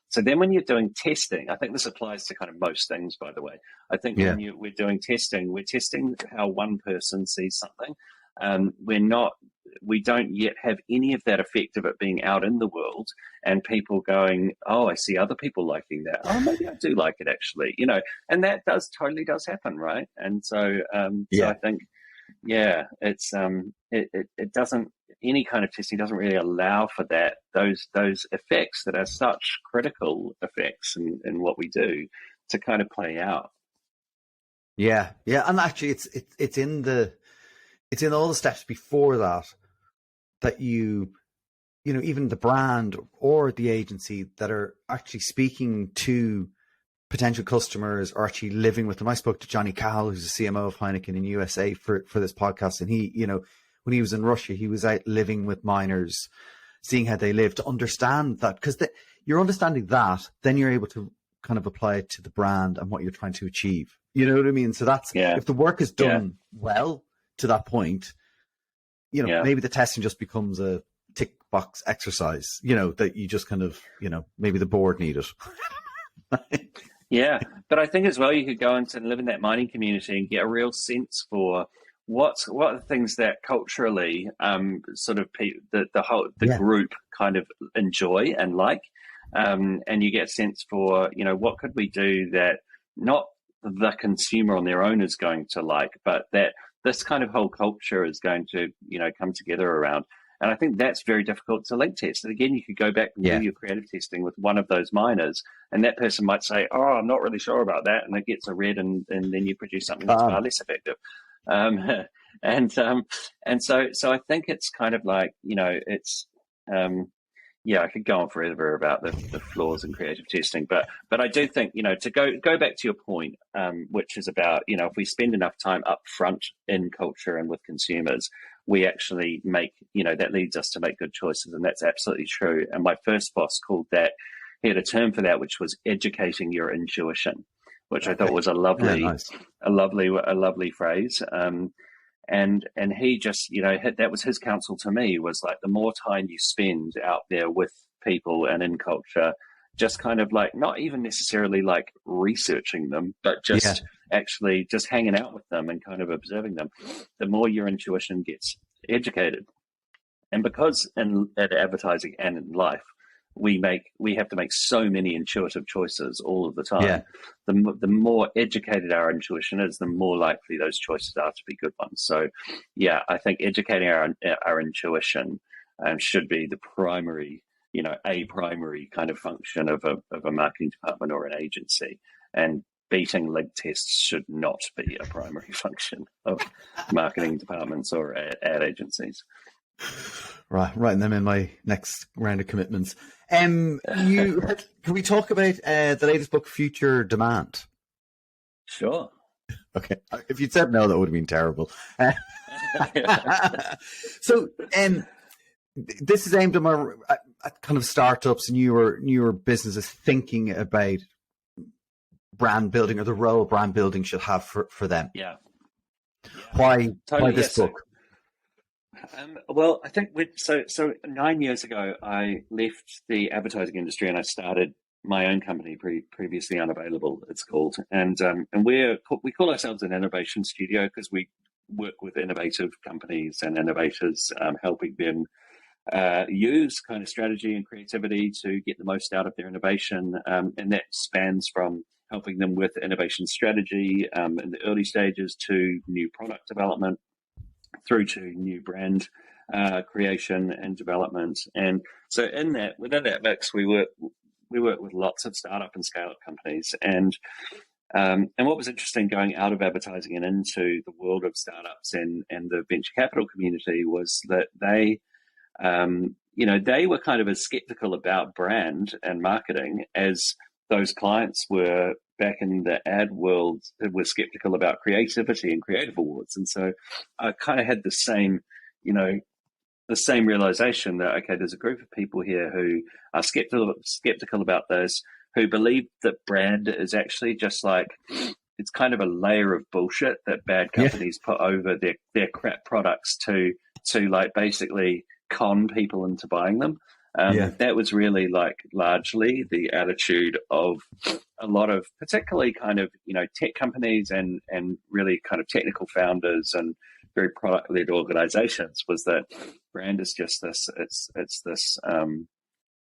So then when you're doing testing, I think this applies to kind of most things, by the way. I think when we're doing testing, we're testing how one person sees something. We don't yet have any of that effect of it being out in the world and people going, oh, I see other people liking that. Oh, maybe I do like it actually, and that totally does happen. Right. And so, I think, yeah, it doesn't, any kind of testing doesn't really allow for those effects that are such critical effects in what we do to kind of play out. Yeah, yeah, and actually, it's in all the steps before that that even the brand or the agency that are actually speaking to potential customers are actually living with them. I spoke to Johnny Cahill, who's the CMO of Heineken in USA for this podcast. And he, when he was in Russia, he was out living with miners, seeing how they live, to understand that, because you're understanding that, then you're able to kind of apply it to the brand and what you're trying to achieve. You know what I mean? So that's, Yeah, if the work is yeah, done well to that point, yeah. maybe the testing just becomes a tick box exercise, that you just kind of, maybe the board need it. Yeah, but I think as well you could go into and live in that mining community and get a real sense for what are the things that culturally sort of the Yeah. group kind of enjoy and like, and you get a sense for what could we do that not the consumer on their own is going to like, but that this kind of whole culture is going to come together around. And I think that's very difficult to link test. And again, you could go back and do Yeah. your creative testing with one of those miners, and that person might say, "Oh, I'm not really sure about that," and it gets a red, and then you produce something that's far less effective. Um, and so I think it's kind of like it's yeah, I could go on forever about the flaws in creative testing, but I do think to go back to your point, which is about if we spend enough time up front in culture and with consumers, we actually make that leads us to make good choices, and that's absolutely true. And my first boss called that, he had a term for that, which was educating your intuition, which I thought was a Yeah, lovely, nice. a lovely phrase. And he just that was his counsel to me, was like, the more time you spend out there with people and in culture, just kind of like not even necessarily like researching them, but Yeah. just actually just hanging out with them and kind of observing them, the more your intuition gets educated. And because in advertising and in life, we have to make so many intuitive choices all of the Yeah. time. The more educated our intuition is, the more likely those choices are to be good ones. So, yeah, I think educating our intuition should be the primary, a primary kind of function of a marketing department or an agency, and beating link tests should not be a primary function of marketing departments or ad agencies. Right, writing them in my next round of commitments. Can we talk about the latest book, Future Demand? Sure. Okay, if you'd said no, that would have been terrible. So, this is aimed at kind of startups, newer businesses thinking about brand building, or the role brand building should have for them. Yeah. Why Totally. this book? Well, I think so 9 years ago, I left the advertising industry and I started my own company, previously Unavailable, it's called, and we call ourselves an innovation studio because we work with innovative companies and innovators, helping them use kind of strategy and creativity to get the most out of their innovation, and that spans from helping them with innovation strategy in the early stages to new product development, through to new brand creation and development. And so within that mix, we work with lots of startup and scale up companies. And what was interesting going out of advertising and into the world of startups and the venture capital community was that they were kind of as skeptical about brand and marketing as those clients were back in the ad world, that were skeptical about creativity and creative awards. And so I kind of had the same realization that, okay, there's a group of people here who are skeptical about this, who believe that brand is actually just like, it's kind of a layer of bullshit that bad companies put over their crap products to like basically con people into buying them. That was really like largely the attitude of a lot of particularly kind of tech companies and really kind of technical founders and very product led organizations, was that brand is just this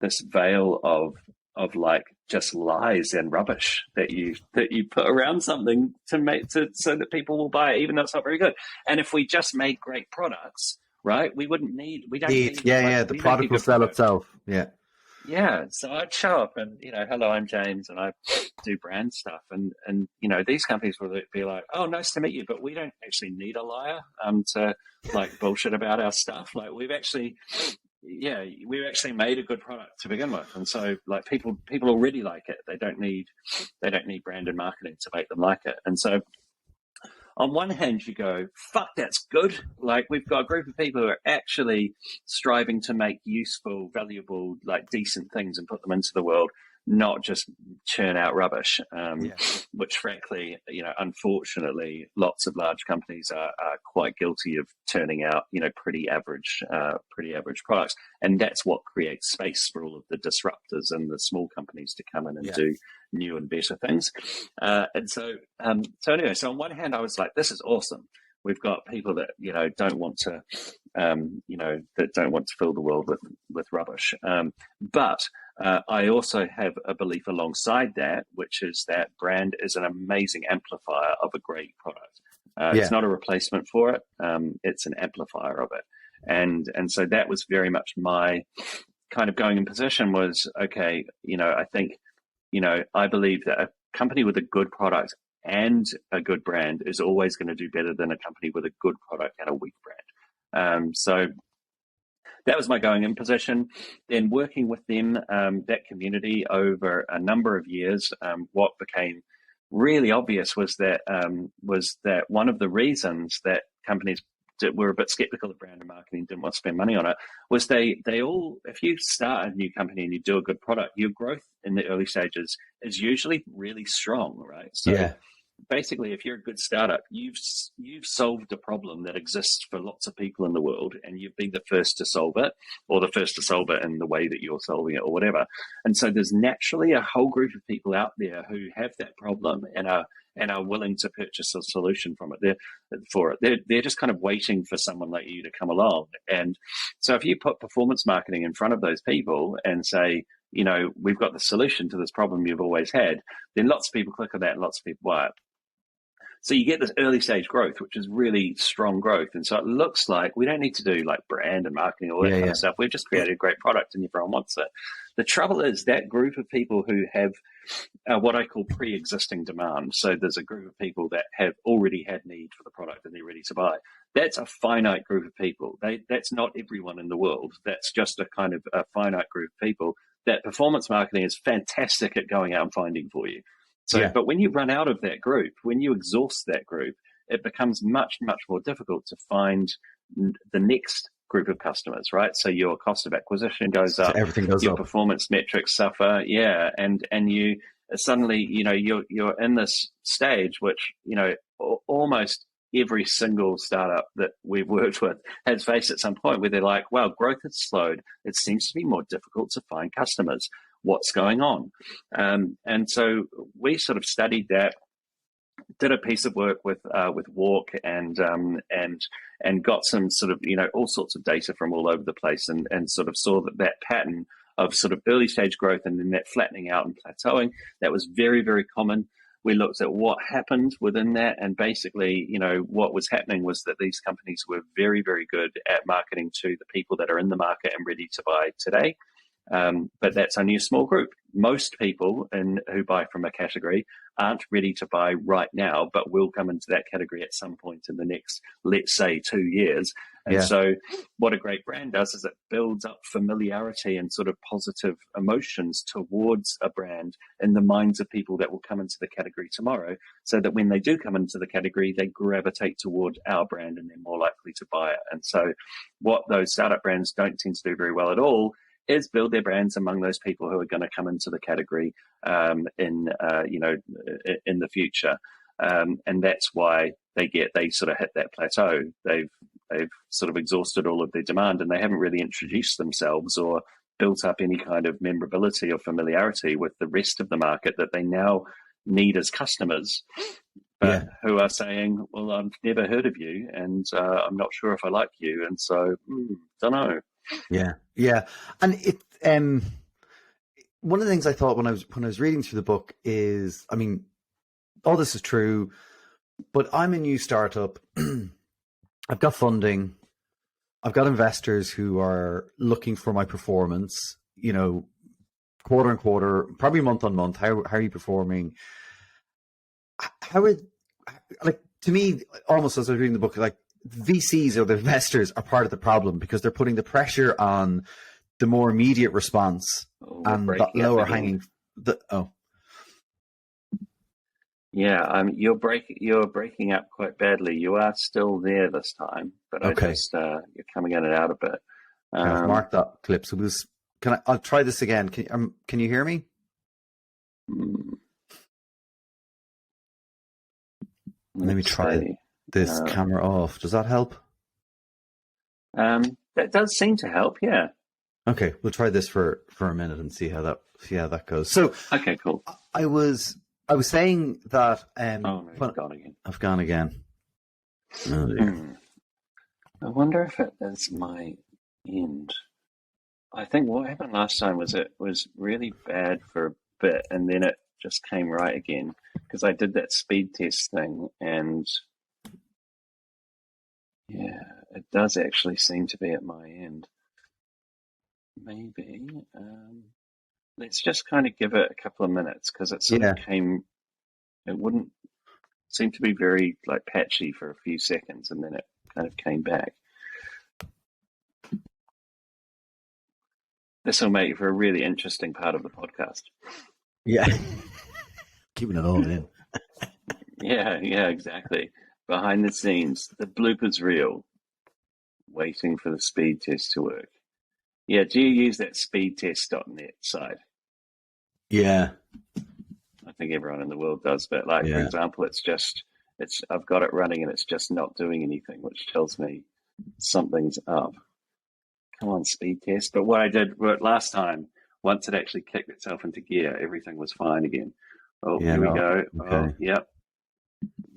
this veil of like just lies and rubbish that you put around something to make to so that people will buy it, even though it's not very good. And if we just made great products, right, we don't need like The we make a product will good sell product. itself. Yeah. Yeah, so I'd show up and, hello, I'm James, and I do brand stuff, and these companies will be like, oh, nice to meet you, but we don't actually need a liar to like bullshit about our stuff. Like we've actually made a good product to begin with, and so like people already like it. They don't need brand and marketing to make them like it, and so on one hand, you go, fuck, that's good. Like, we've got a group of people who are actually striving to make useful, valuable, like decent things and put them into the world, not just churn out rubbish, which frankly, unfortunately, lots of large companies are quite guilty of turning out, pretty average products. And that's what creates space for all of the disruptors and the small companies to come in and do new and better things. So anyway, so on one hand, I was like, this is awesome. We've got people that don't want to, that don't want to fill the world with rubbish. But I also have a belief alongside that, which is that brand is an amazing amplifier of a great product. It's not a replacement for it. It's an amplifier of it. And so that was very much my kind of going in position was, okay, I think, I believe that a company with a good product and a good brand is always going to do better than a company with a good product and a weak brand. So that was my going in position. Then working with them, that community over a number of years, what became really obvious was that one of the reasons that companies were a bit skeptical of brand and marketing, didn't want to spend money on it, was they all, if you start a new company and you do a good product, your growth in the early stages is usually really strong, right? So basically, if you're a good startup, you've solved a problem that exists for lots of people in the world, and you've been the first to solve it, or the first to solve it in the way that you're solving it, or whatever. And so there's naturally a whole group of people out there who have that problem and are willing to purchase a solution from it. They're just kind of waiting for someone like you to come along. And so if you put performance marketing in front of those people and say, we've got the solution to this problem you've always had, then lots of people click on that and lots of people buy it. So you get this early stage growth, which is really strong growth. And so it looks like we don't need to do like brand and marketing, all that kind of stuff. We've just created a great product and everyone wants it. The trouble is that group of people who have what I call pre-existing demand. So there's a group of people that have already had need for the product and they're ready to buy. That's a finite group of people. That's not everyone in the world. That's just a kind of a finite group of people that performance marketing is fantastic at going out and finding for you. So, but when you run out of that group, when you exhaust that group, it becomes much, much more difficult to find the next group of customers, right? So your cost of acquisition goes up, everything goes your up. Performance metrics suffer, and you suddenly, you're in this stage which, almost every single startup that we've worked with has faced at some point where they're like, well, growth has slowed. It seems to be more difficult to find customers. What's going on? And so we sort of studied that, did a piece of work with Walk and got some sort of, all sorts of data from all over the place and sort of saw that pattern of sort of early stage growth and then that flattening out and plateauing, that was very, very common. We looked at what happened within that, and basically, what was happening was that these companies were very, very good at marketing to the people that are in the market and ready to buy today. But that's only a small group. Most people who buy from a category aren't ready to buy right now, but will come into that category at some point in the next, let's say, 2 years. And so what a great brand does is it builds up familiarity and sort of positive emotions towards a brand in the minds of people that will come into the category tomorrow, so that when they do come into the category, they gravitate toward our brand and they're more likely to buy it. And so what those startup brands don't tend to do very well at all is build their brands among those people who are going to come into the category in the future, and that's why they sort of hit that plateau. They've sort of exhausted all of their demand, and they haven't really introduced themselves or built up any kind of memorability or familiarity with the rest of the market that they now need as customers, but who are saying, "Well, I've never heard of you, and I'm not sure if I like you, and so don't know." Yeah, and one of the things I thought when I was reading through the book is, I mean, all this is true, but I'm a new startup. I've got funding. I've got investors who are looking for my performance, quarter on quarter, probably month on month. How are you performing? How are, like, to me, almost as I was reading the book, like, VCs or the investors are part of the problem because they're putting the pressure on the more immediate response Oh, we're and the breaking up lower again. hanging. Oh, Yeah, you're breaking up quite badly. You are still there this time, but I okay. just you're coming in and out a bit. Okay, I've Um, marked that clip. So this, I'll try this again. Can you hear me? hmm, Let me let's try see. this Uh, camera off. Does that help? that does seem to help. Yeah. Okay, we'll try this for a minute and see how that goes. So Okay. Cool. I was I was saying that Oh no, when you've gone again. I've gone again. Oh dear. Hmm. I wonder if it is my end. I think what happened last time was it was really bad for a bit, and then it just came right again because I did that speed test thing, and yeah, it does actually seem to be at my end. Maybe. Let's just kind of give it a couple of minutes because it sort of Yeah, came. It wouldn't seem to be very like patchy for a few seconds, and then it kind of came back. This will make for a really interesting part of the podcast. yeah. Keeping it all in. Yeah, yeah, exactly. Behind the scenes, the bloopers reel, waiting for the speed test to work. Yeah, do you use that speedtest.net site? Yeah, I think everyone in the world does, but like for yeah, example, it's I've got it running and it's just not doing anything, which tells me something's up. Come on, speed test. But what I did last time, once it actually kicked itself into gear, everything was fine again. Oh, yeah. here we No, go. Oh, okay, yep,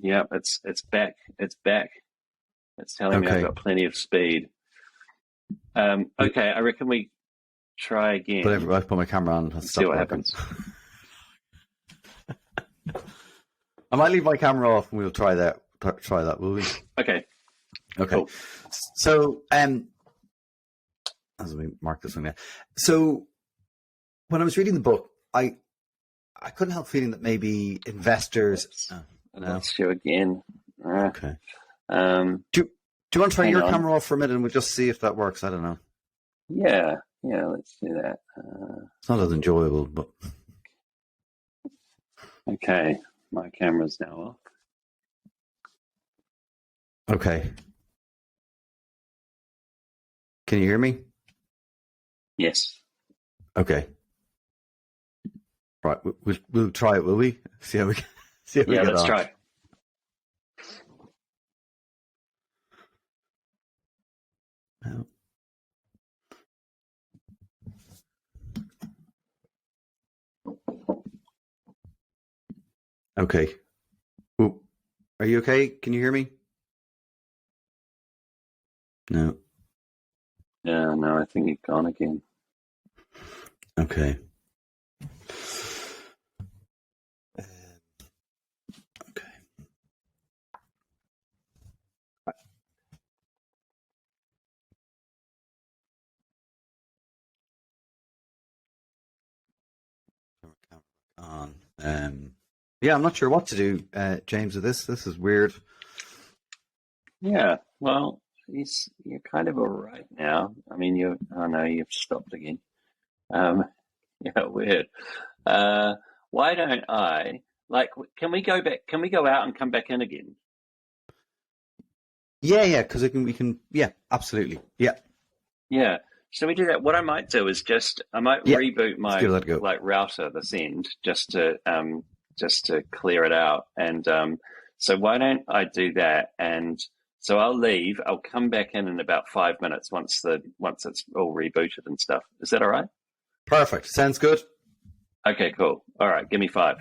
yep. It's back. It's back. It's telling me I've okay. got plenty of speed. Okay, I reckon we try But again I've put my camera on. Has and see stopped what working. happens. I might leave my camera off and we'll try that. Try that, will we? Okay, Okay. cool. So, as we mark this one now. So, when I was reading the book, I couldn't help feeling that maybe investors. Oops, I No. lost you again. Okay. Um, Do you want to turn hang your on. camera off for a minute and we'll just see if that works? I don't know. Yeah, yeah. Let's do that. It's not as enjoyable, but Okay, my camera's now off. okay. Can you hear me? Yes. Okay. Right. We'll try it, will we? See how we Yeah, get let's on. try. No. Okay. Ooh. Are you okay? Can you hear me? No. Yeah, no, I think you've gone again. Okay. Okay. On. Yeah, I'm not sure what to do, James, with this. This is weird. Yeah, well, you're kind of all right now. I mean, oh no, you've stopped again. Um, yeah, weird. Uh, why don't like, can we go back? Can we go out and come back in again? Yeah, because yeah, absolutely. Yeah, Yeah. So we do that. What I might do is I might yeah. reboot Let's my give that a go. like router this end just to clear it out. And so why don't I do that? And so I'll leave. I'll come back in about 5 minutes once it's all rebooted and stuff. Is that all right? Perfect. Sounds good. Okay, cool. All right, give me 5.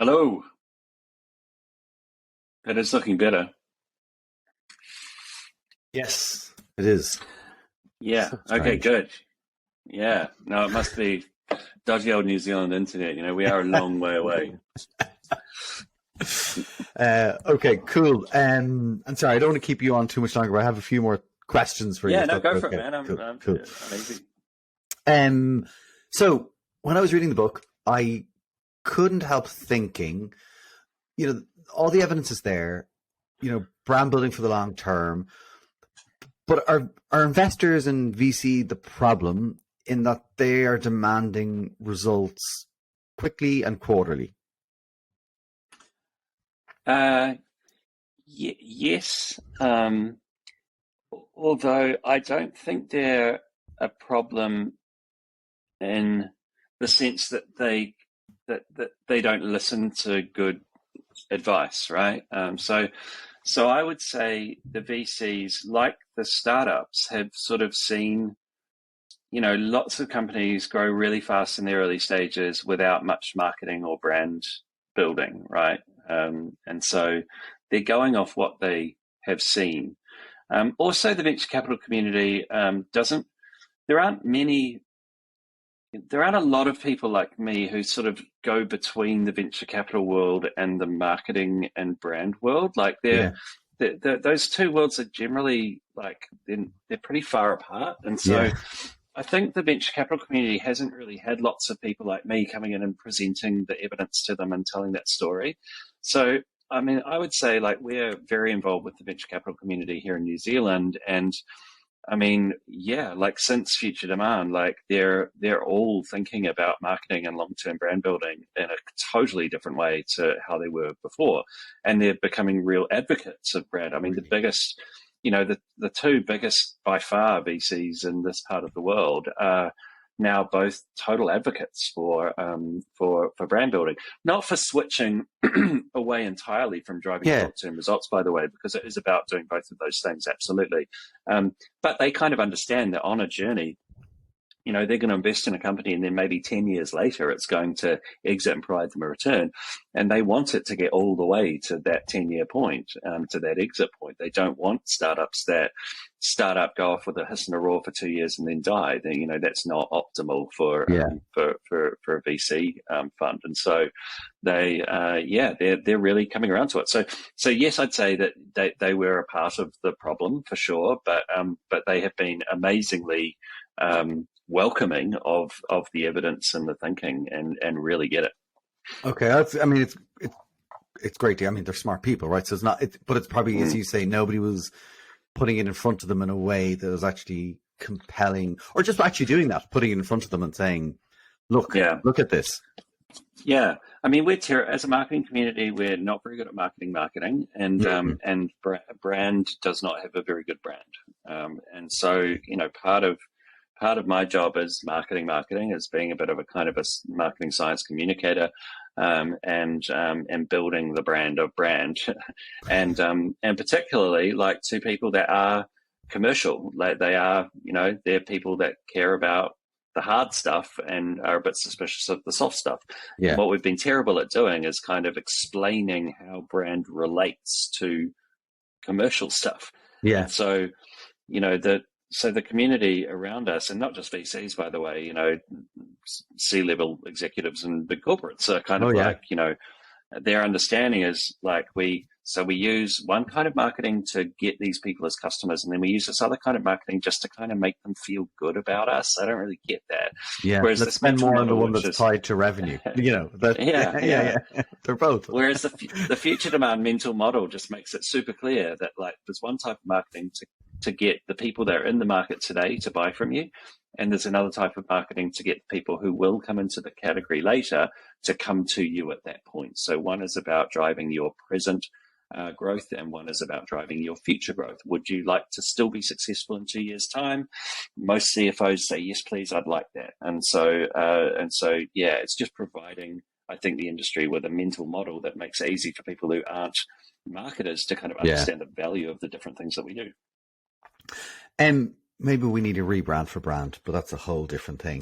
Hello. It is looking better. Yes, it is. Yeah. So Okay, strange. good. Yeah. No, it must be dodgy old New Zealand internet. We are a long way away. Okay, cool. I'm sorry, I don't want to keep you on too much longer, but I have a few more questions for you, Yeah, if no, that's go for it, okay. man. I'm, Cool, I'm, cool. I'm easy. So when I was reading the book, I couldn't help thinking, all the evidence is there, brand building for the long term, but are investors and VC the problem in that they are demanding results quickly and quarterly? Yes. Although I don't think they're a problem in the sense that they don't listen to good advice, right? So I would say the VCs, like the startups, have sort of seen, lots of companies grow really fast in the early stages without much marketing or brand building, right? And so they're going off what they have seen. Also, the venture capital community doesn't. There aren't many. There aren't a lot of people like me who sort of go between the venture capital world and the marketing and brand world. Like Yeah, those two worlds are generally like they're pretty far apart, and so yeah. I think the venture capital community hasn't really had lots of people like me coming in and presenting the evidence to them and telling that story. So, I mean, I would say like we're very involved with the venture capital community here in New Zealand, and I mean, yeah, like since Future Demand, like they're all thinking about marketing and long-term brand building in a totally different way to how they were before, and they're becoming real advocates of brand. I mean, the Really? biggest, the two biggest by far VCs in this part of the world are now both total advocates for brand building, not for switching away entirely from driving Yeah. short-term results, by the way, because it is about doing both of those things, absolutely. But they kind of understand that on a journey, they're going to invest in a company and then maybe 10 years later it's going to exit and provide them a return. And they want it to get all the way to that 10-year point, to that exit point. They don't want startups that start up, go off with a hiss and a roar for 2 years and then die. That's not optimal for Yeah. for a VC fund. And so they're really coming around to it. So yes, I'd say that they were a part of the problem for sure, but they have been amazingly welcoming of the evidence and the thinking and really get it. Okay. It's great. I mean, they're smart people, right? So it's not. But it's probably, as you say, nobody was putting it in front of them in a way that was actually compelling, or just actually doing that, putting it in front of them and saying, "Look, Yeah. look at this." Yeah, I mean, as a marketing community, we're not very good at marketing, and brand does not have a very good brand, and so part of my job as marketing is being a bit of a kind of a marketing science communicator, and building the brand of brand, and particularly like to people that are commercial, like they are, they're people that care about the hard stuff and are a bit suspicious of the soft stuff. And Yeah. what we've been terrible at doing is kind of explaining how brand relates to commercial stuff. Yeah. And so, the community around us, and not just VCs, by the way, C-level executives and big corporates are kind Oh of yeah. like, their understanding is like we use one kind of marketing to get these people as customers, and then we use this other kind of marketing just to kind of make them feel good about us. I don't really get that. Yeah. Whereas Let's this spend mental more on the model, one which that's is tied to revenue. That. yeah, yeah. Yeah. They're both. Whereas the future demand mental model just makes it super clear that like there's one type of marketing to get the people that are in the market today to buy from you, and there's another type of marketing to get people who will come into the category later to come to you at that point. So one is about driving your present growth, and one is about driving your future growth. Would you like to still be successful in 2 years' time? Most CFOs say yes, please. I'd like that. And so yeah, it's just providing, I think, the industry with a mental model that makes it easy for people who aren't marketers to kind of Yeah. understand the value of the different things that we do. maybe we need a rebrand for brand, but that's a whole different thing.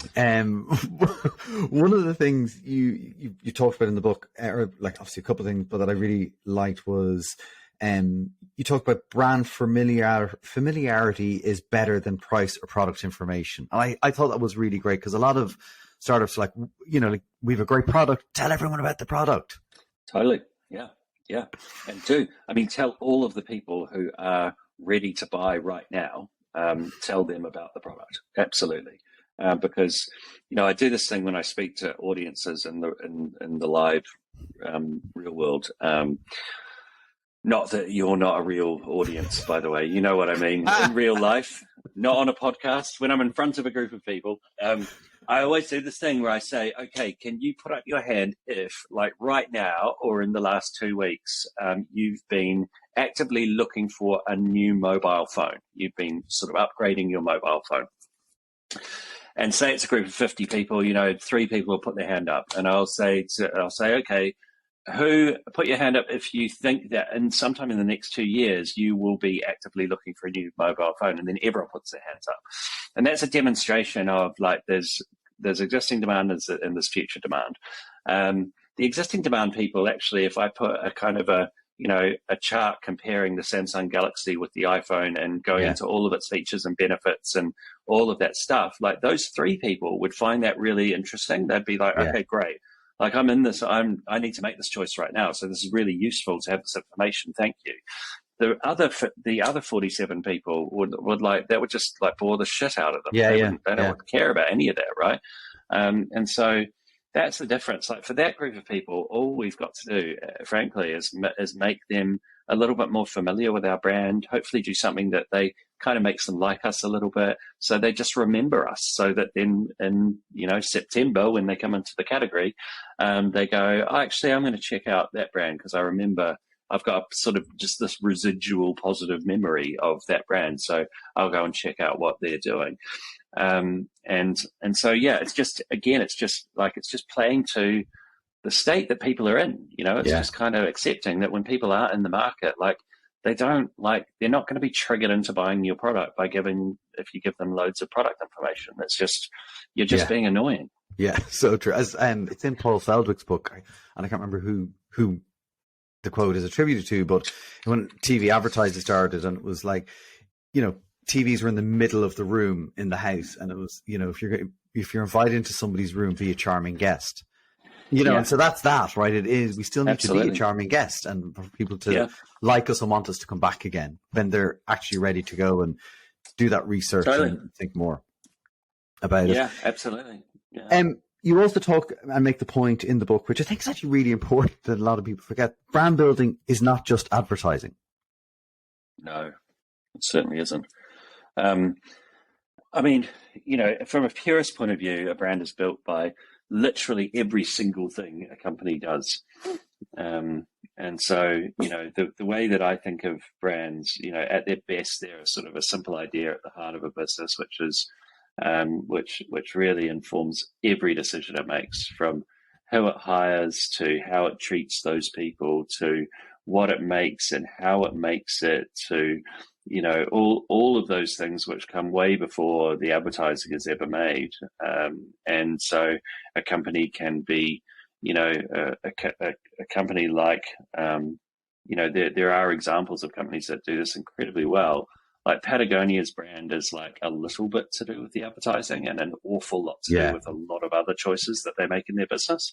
One of the things you talked about in the book, or like obviously a couple of things, but that I really liked was you talked about brand familiarity is better than price or product information. And I thought that was really great, because a lot of startups like, like, we have a great product, tell everyone about the product. Totally. Yeah. And tell all of the people who are ready to buy right now, tell them about the product. Absolutely. Because, I do this thing when I speak to audiences in the live real world. Not that you're not a real audience, by the way. You know what I mean? In real life, not on a podcast. When I'm in front of a group of people, I always do this thing where I say, okay, can you put up your hand if, like right now or in the last 2 weeks, you've been actively looking for a new mobile phone? You've been sort of upgrading your mobile phone. And say it's a group of 50 people, 3 people will put their hand up. And I'll say, okay, who put your hand up if you think that sometime in the next 2 years you will be actively looking for a new mobile phone? And then everyone puts their hands up. And that's a demonstration of like there's existing demand and there's future demand. The existing demand people, actually, if I put a kind of a chart comparing the Samsung Galaxy with the iPhone and going into all of its features and benefits and all of that stuff, like those 3 people would find that really interesting. They'd be like, okay, great. Like I'm in this, I need to make this choice right now. So this is really useful to have this information. Thank you. The other 47 people would like, that would just like bore the shit out of them. They don't care about any of that. Right. And so that's the difference. Like for that group of people, all we've got to do, frankly, is make them a little bit more familiar with our brand, hopefully do something that they kind of makes them like us a little bit, so they just remember us, so that then in September when they come into the category, they go, oh, actually I'm going to check out that brand because I remember I've got sort of just this residual positive memory of that brand, so I'll go and check out what they're doing. And so it's just playing to the state that people are in. It's just kind of accepting that when people are in the market, like they're not going to be triggered into buying your product if you give them loads of product information. It's just, you're just being annoying. Yeah, so true. As it's in Paul Feldwick's book, and I can't remember who the quote is attributed to, but when TV advertising started, and it was like, TVs were in the middle of the room in the house, and it was, if you're invited into somebody's room, be a charming guest. And so that's that, right? It is. We still need to be a charming guest, and for people to like us and want us to come back again when they're actually ready to go and do that research and think more about it. Yeah, absolutely. Yeah. You also talk and make the point in the book, which I think is actually really important that a lot of people forget. Brand building is not just advertising. No, it certainly isn't. From a purist point of view, a brand is built by literally every single thing a company does. And so, the way that I think of brands, at their best, they're sort of a simple idea at the heart of a business, which is, which really informs every decision it makes, from who it hires to how it treats those people to what it makes and how it makes it, to all of those things which come way before the advertising is ever made. And so a company can be, a company like, there are examples of companies that do this incredibly well. Like Patagonia's brand is like a little bit to do with the advertising and an awful lot to do with a lot of other choices that they make in their business.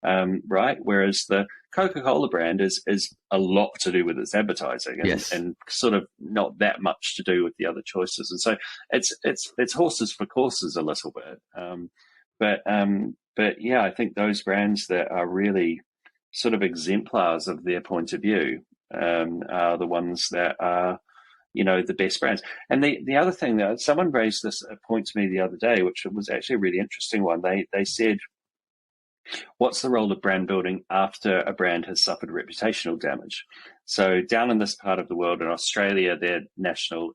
Right. Whereas the Coca-Cola brand is a lot to do with its advertising and sort of not that much to do with the other choices. And so it's horses for courses a little bit. But yeah, I think those brands that are really sort of exemplars of their point of view are the ones that are, the best brands. And the other thing that someone raised this point to me the other day, which was actually a really interesting one. They said, what's the role of brand building after a brand has suffered reputational damage? So down in this part of the world, in Australia, their national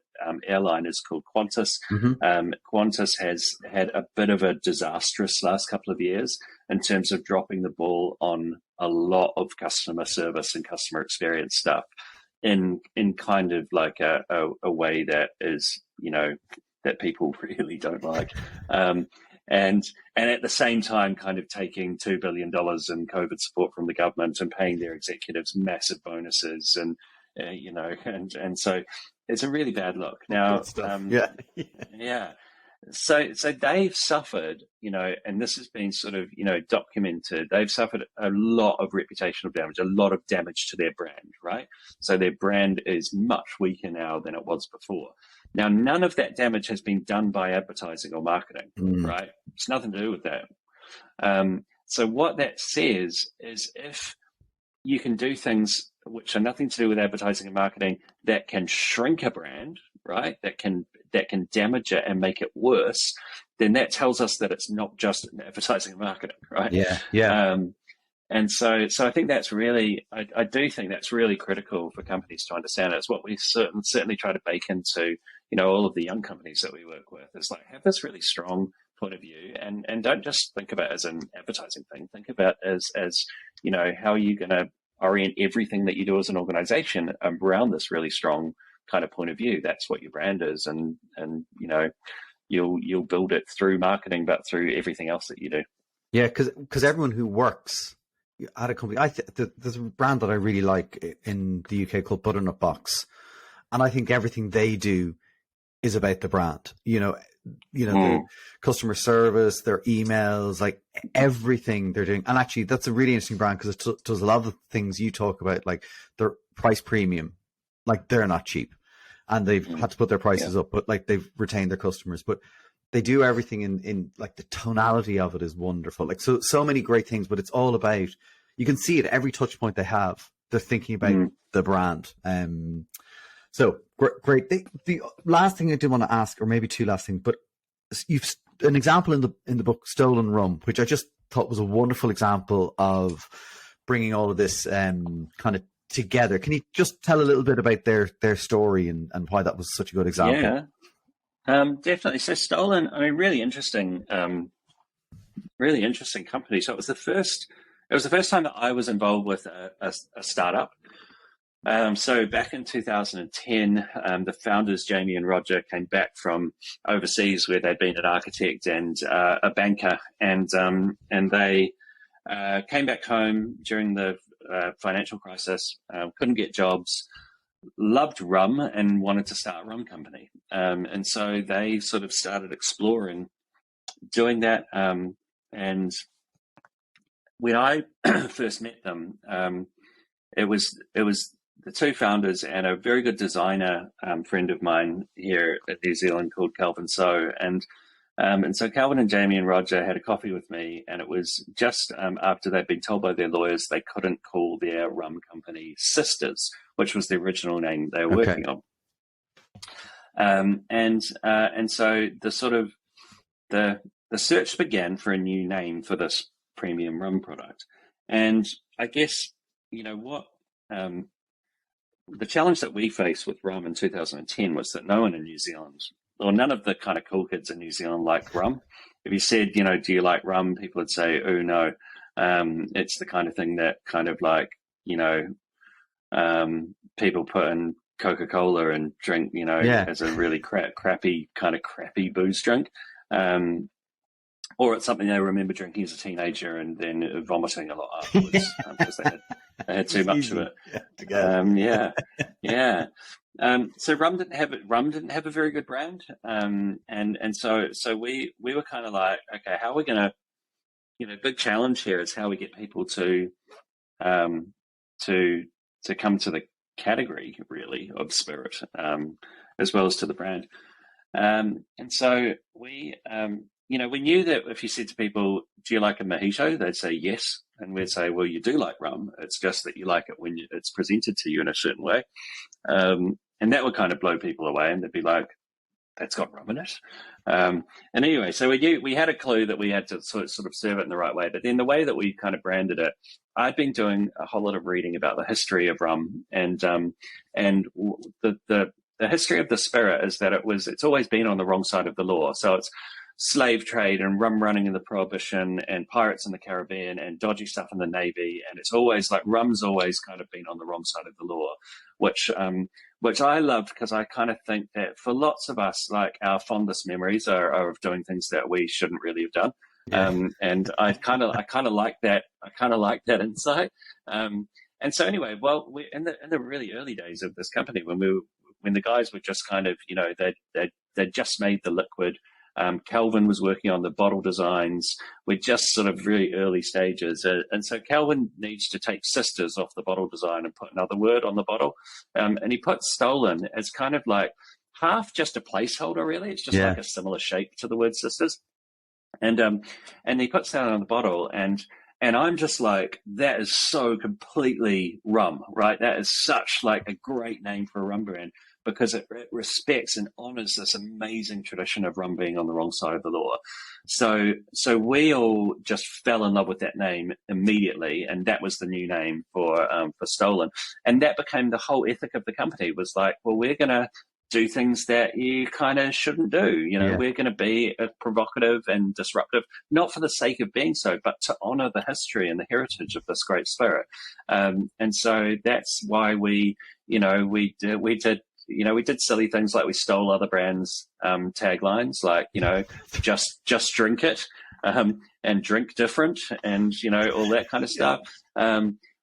airline is called Qantas. Mm-hmm. Qantas has had a bit of a disastrous last couple of years in terms of dropping the ball on a lot of customer service and customer experience stuff in kind of like a way that is, that people really don't like. And at the same time, kind of taking $2 billion in COVID support from the government and paying their executives massive bonuses, and and so it's a really bad look. Now, Good stuff. Yeah. yeah. So they've suffered, and this has been sort of, documented. They've suffered a lot of reputational damage, a lot of damage to their brand, right? So their brand is much weaker now than it was before. Now, none of that damage has been done by advertising or marketing, right? It's nothing to do with that. So what that says is, if you can do things which are nothing to do with advertising and marketing that can shrink a brand, right? That can damage it and make it worse, then that tells us that it's not just advertising and marketing, right? Yeah. And so I think that's really, I do think that's really critical for companies to understand. It's what we certainly try to bake into, all of the young companies that we work with. It's like, have this really strong point of view, and don't just think about it as an advertising thing. Think about it as how are you going to orient everything that you do as an organization around this really strong kind of point of view. That's what your brand is, and you'll build it through marketing, but through everything else that you do. Yeah, because everyone who works at a company, there's a brand that I really like in the UK called Butternut Box, and I think everything they do is about the brand. The customer service, their emails, like everything they're doing. And actually, that's a really interesting brand, because it does a lot of the things you talk about, like their price premium. Like, they're not cheap, and they've had to put their prices up, but like they've retained their customers. But they do everything in like, the tonality of it is wonderful. Like, so many great things, but it's all about, you can see it every touch point they have. They're thinking about the brand. So great. The last thing I did want to ask, or maybe two last things, but you've an example in the book Stolen Rum, which I just thought was a wonderful example of bringing all of this kind of together. Can you just tell a little bit about their story and why that was such a good example? Yeah, definitely. So Stolen, I mean, really interesting company. So it was the first time that I was involved with a startup. So back in 2010, the founders, Jamie and Roger, came back from overseas, where they'd been an architect and a banker, and they came back home during the financial crisis, couldn't get jobs, loved rum, and wanted to start a rum company. And so they sort of started exploring doing that. And when I first met them, it was the two founders and a very good designer friend of mine here in New Zealand called Calvin So. And so Calvin and Jamie and Roger had a coffee with me, and it was just after they'd been told by their lawyers they couldn't call their rum company Sisters, which was the original name they were working on. And so the search began for a new name for this premium rum product. And I guess, the challenge that we faced with rum in 2010 was that no one in New Zealand, or none of the kind of cool kids in New Zealand, liked rum. If you said, do you like rum? People would say, oh, no. It's the kind of thing that kind of like, people put in Coca-Cola and drink, as a really crappy booze drink. Or it's something they remember drinking as a teenager and then vomiting a lot afterwards because they had too much of it. So rum didn't have a very good brand, and so we were kind of like, okay, how are we going to, big challenge here is how we get people to come to the category really of spirit, as well as to the brand, and so we. We knew that if you said to people, do you like a mojito? They'd say yes. And we'd say, well, you do like rum. It's just that you like it when it's presented to you in a certain way. And that would kind of blow people away. And they'd be like, that's got rum in it. And anyway, so we had a clue that we had to sort of serve it in the right way. But then the way that we kind of branded it, I'd been doing a whole lot of reading about the history of rum. And the history of the spirit is that it's always been on the wrong side of the law. So it's slave trade and rum running in the Prohibition and pirates in the Caribbean and dodgy stuff in the Navy. And it's always like rum's always kind of been on the wrong side of the law, which which I loved because I kind of think that for lots of us, like our fondest memories are of doing things that we shouldn't really have done. Yeah. And I kind of like that. I kind of like that insight. And so anyway, well, we in the really early days of this company, when the guys were just kind of, they just made the liquid. Calvin was working on the bottle designs. We're just sort of really early stages. And so Calvin needs to take sisters off the bottle design and put another word on the bottle. And he put stolen as kind of like half just a placeholder, really. It's just like a similar shape to the word sisters. And he puts that on the bottle, and I'm just like, that is so completely rum, right? That is such like a great name for a rum brand, because it respects and honors this amazing tradition of rum being on the wrong side of the law. So we all just fell in love with that name immediately, and that was the new name for Stolen. And that became the whole ethic of the company, was like, well, we're going to do things that you kind of shouldn't do. We're going to be provocative and disruptive, not for the sake of being so, but to honor the history and the heritage of this great spirit. And so that's why we did silly things like we stole other brands' taglines, like, just drink it, and drink different, and, all that kind of stuff.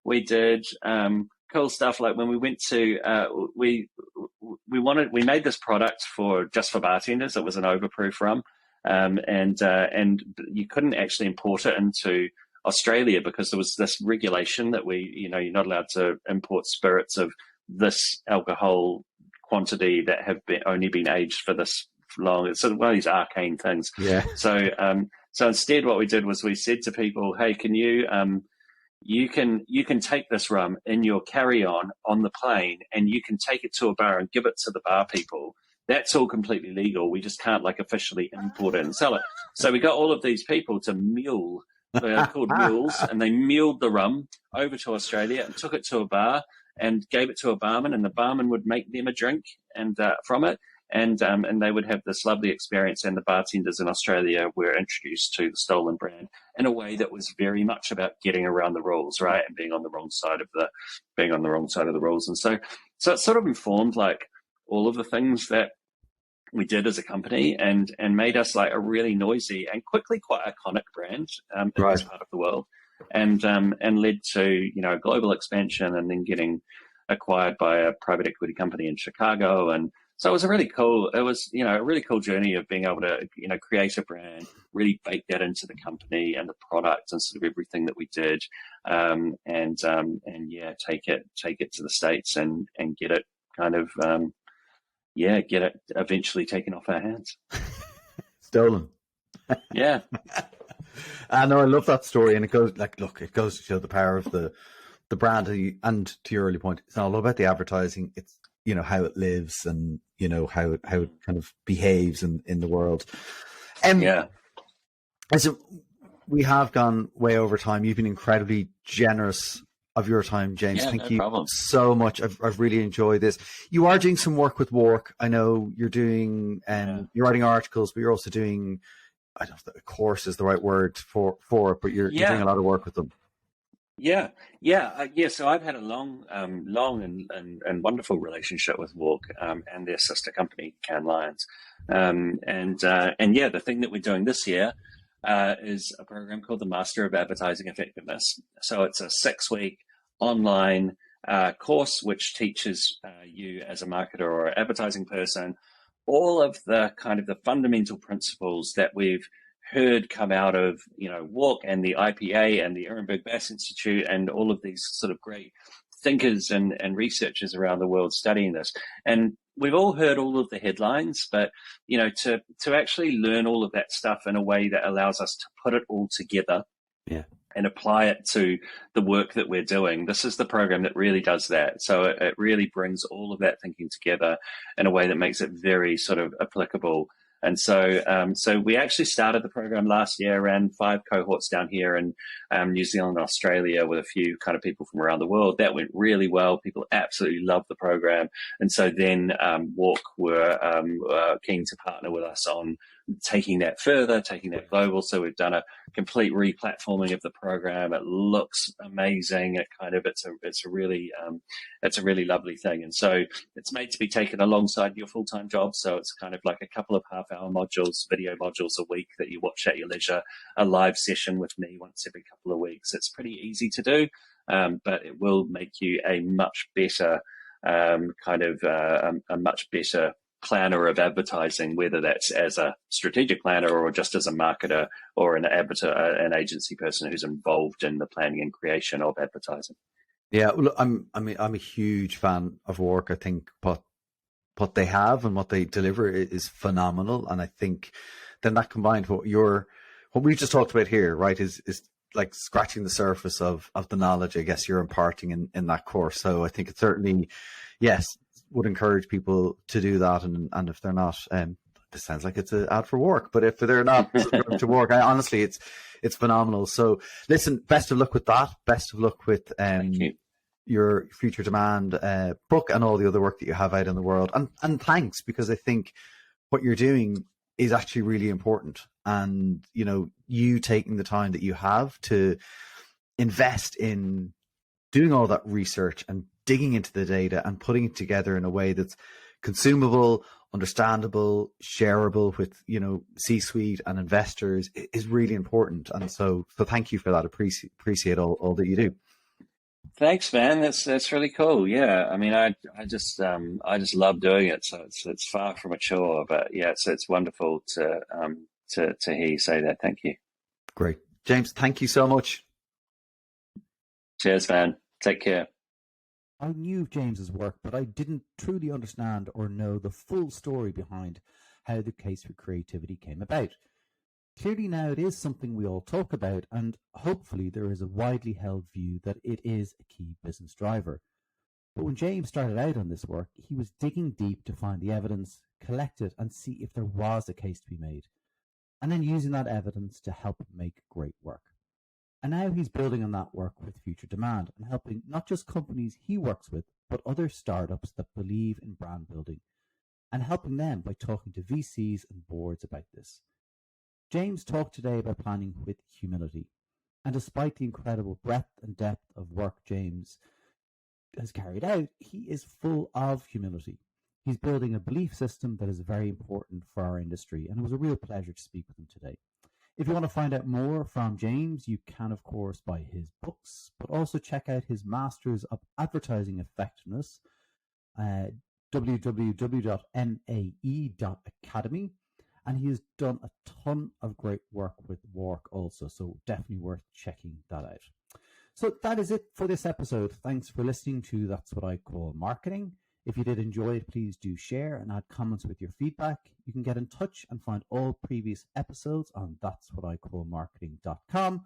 We did cool stuff like when we went to, we made this product just for bartenders. It was an overproof rum. And you couldn't actually import it into Australia because there was this regulation that you're not allowed to import spirits of this alcohol quantity that have only been aged for this long. It's sort of one of these arcane things. Yeah. So instead what we did was we said to people, hey, can you can take this rum in your carry-on the plane, and you can take it to a bar and give it to the bar people. That's all completely legal. We just can't officially import it and sell it. So we got all of these people to mule. They're called mules, and they muled the rum over to Australia and took it to a bar and gave it to a barman, and the barman would make them a drink and from it. And they would have this lovely experience, and the bartenders in Australia were introduced to the Stolen brand in a way that was very much about getting around the rules, right, and being on the wrong side of the rules. And so it sort of informed like all of the things that we did as a company, and made us like a really noisy and quickly quite iconic brand in this part of the world, and led to global expansion, and then getting acquired by a private equity company in Chicago. And so it was a really cool journey of being able to, create a brand, really bake that into the company and the product and sort of everything that we did. Take it to the States and get it kind of, get it eventually taken off our hands. Stolen. Yeah. I know, I love that story. And it goes to show the power of the brand. And to your early point, it's not all about the advertising. It's, how it lives, and how it kind of behaves in the world. So we have gone way over time. You've been incredibly generous of your time, James. Thank you so much. I've really enjoyed this. You are doing some work with WARC. I know you're doing you're writing articles, but you're also doing, I don't know if a course is the right word for it, but you're doing a lot of work with them. Yeah. So I've had a long and wonderful relationship with WARC and their sister company, Cannes Lions. The thing that we're doing this year is a program called the Master of Advertising Effectiveness. So it's a 6-week online course which teaches you as a marketer or advertising person all of the kind of the fundamental principles that we've heard come out of WARC and the IPA and the Ehrenberg Bass Institute and all of these sort of great thinkers and researchers around the world studying this. And we've all heard all of the headlines, but to actually learn all of that stuff in a way that allows us to put it all together and apply it to the work that we're doing. This is the program that really does that. So it really brings all of that thinking together in a way that makes it very sort of applicable. And so we actually started the program last year, ran 5 cohorts down here in New Zealand and Australia with a few kind of people from around the world. That went really well. People absolutely loved the program. And so then WARC were keen to partner with us on taking that further, taking that global. So we've done a complete re-platforming of the program. It looks amazing. It's a really lovely thing. And so it's made to be taken alongside your full-time job. So it's kind of like a couple of half-hour modules, video modules a week that you watch at your leisure, a live session with me once every couple of weeks. It's pretty easy to do, but it will make you a much better a much better planner of advertising, whether that's as a strategic planner or just as a marketer or an agency person who's involved in the planning and creation of advertising. Yeah, well, I'm a huge fan of Work. I think what they have and what they deliver is phenomenal, and I think then that combined what we just talked about here, right, is like scratching the surface of the knowledge I guess you're imparting in that course. So I think it certainly, yes, would encourage people to do that, and if they're not, this sounds like it's an ad for Work, but if they're not to Work, honestly, it's phenomenal. So listen, best of luck with that. Best of luck with your Future Demand book and all the other work that you have out in the world. And thanks, because I think what you're doing is actually really important. And, you taking the time that you have to invest in doing all that research and digging into the data and putting it together in a way that's consumable, understandable, shareable with, C-suite and investors is really important. And so thank you for that. Appreciate all that you do. Thanks, man. That's really cool. Yeah, I mean, I just love doing it. So it's far from a chore, but yeah, it's wonderful to hear you say that. Thank you. Great, James. Thank you so much. Cheers, man. Take care. I knew James's work, but I didn't truly understand or know the full story behind how the case for creativity came about. Clearly now it is something we all talk about, and hopefully there is a widely held view that it is a key business driver. But when James started out on this work, he was digging deep to find the evidence, collect it, and see if there was a case to be made, and then using that evidence to help make great work. And now he's building on that work with Future Demand and helping not just companies he works with, but other startups that believe in brand building, and helping them by talking to VCs and boards about this. James talked today about planning with humility, and despite the incredible breadth and depth of work James has carried out, he is full of humility. He's building a belief system that is very important for our industry, and it was a real pleasure to speak with him today. If you want to find out more from James, you can, of course, buy his books, but also check out his Masters of Advertising Effectiveness, www.nae.academy. And he has done a ton of great work with Work also, so definitely worth checking that out. So that is it for this episode. Thanks for listening to That's What I Call Marketing. If you did enjoy it, please do share and add comments with your feedback. You can get in touch and find all previous episodes on that'swhaticallmarketing.com.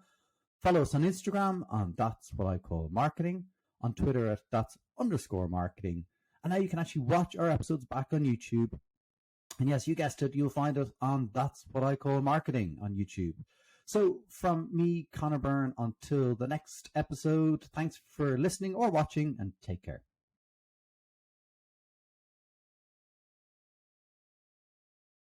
Follow us on Instagram on That's What I Call Marketing, on Twitter at @that's_marketing. And now you can actually watch our episodes back on YouTube. And yes, you guessed it, you'll find it on That's What I Call Marketing on YouTube. So from me, Conor Byrne, until the next episode, thanks for listening or watching, and take care.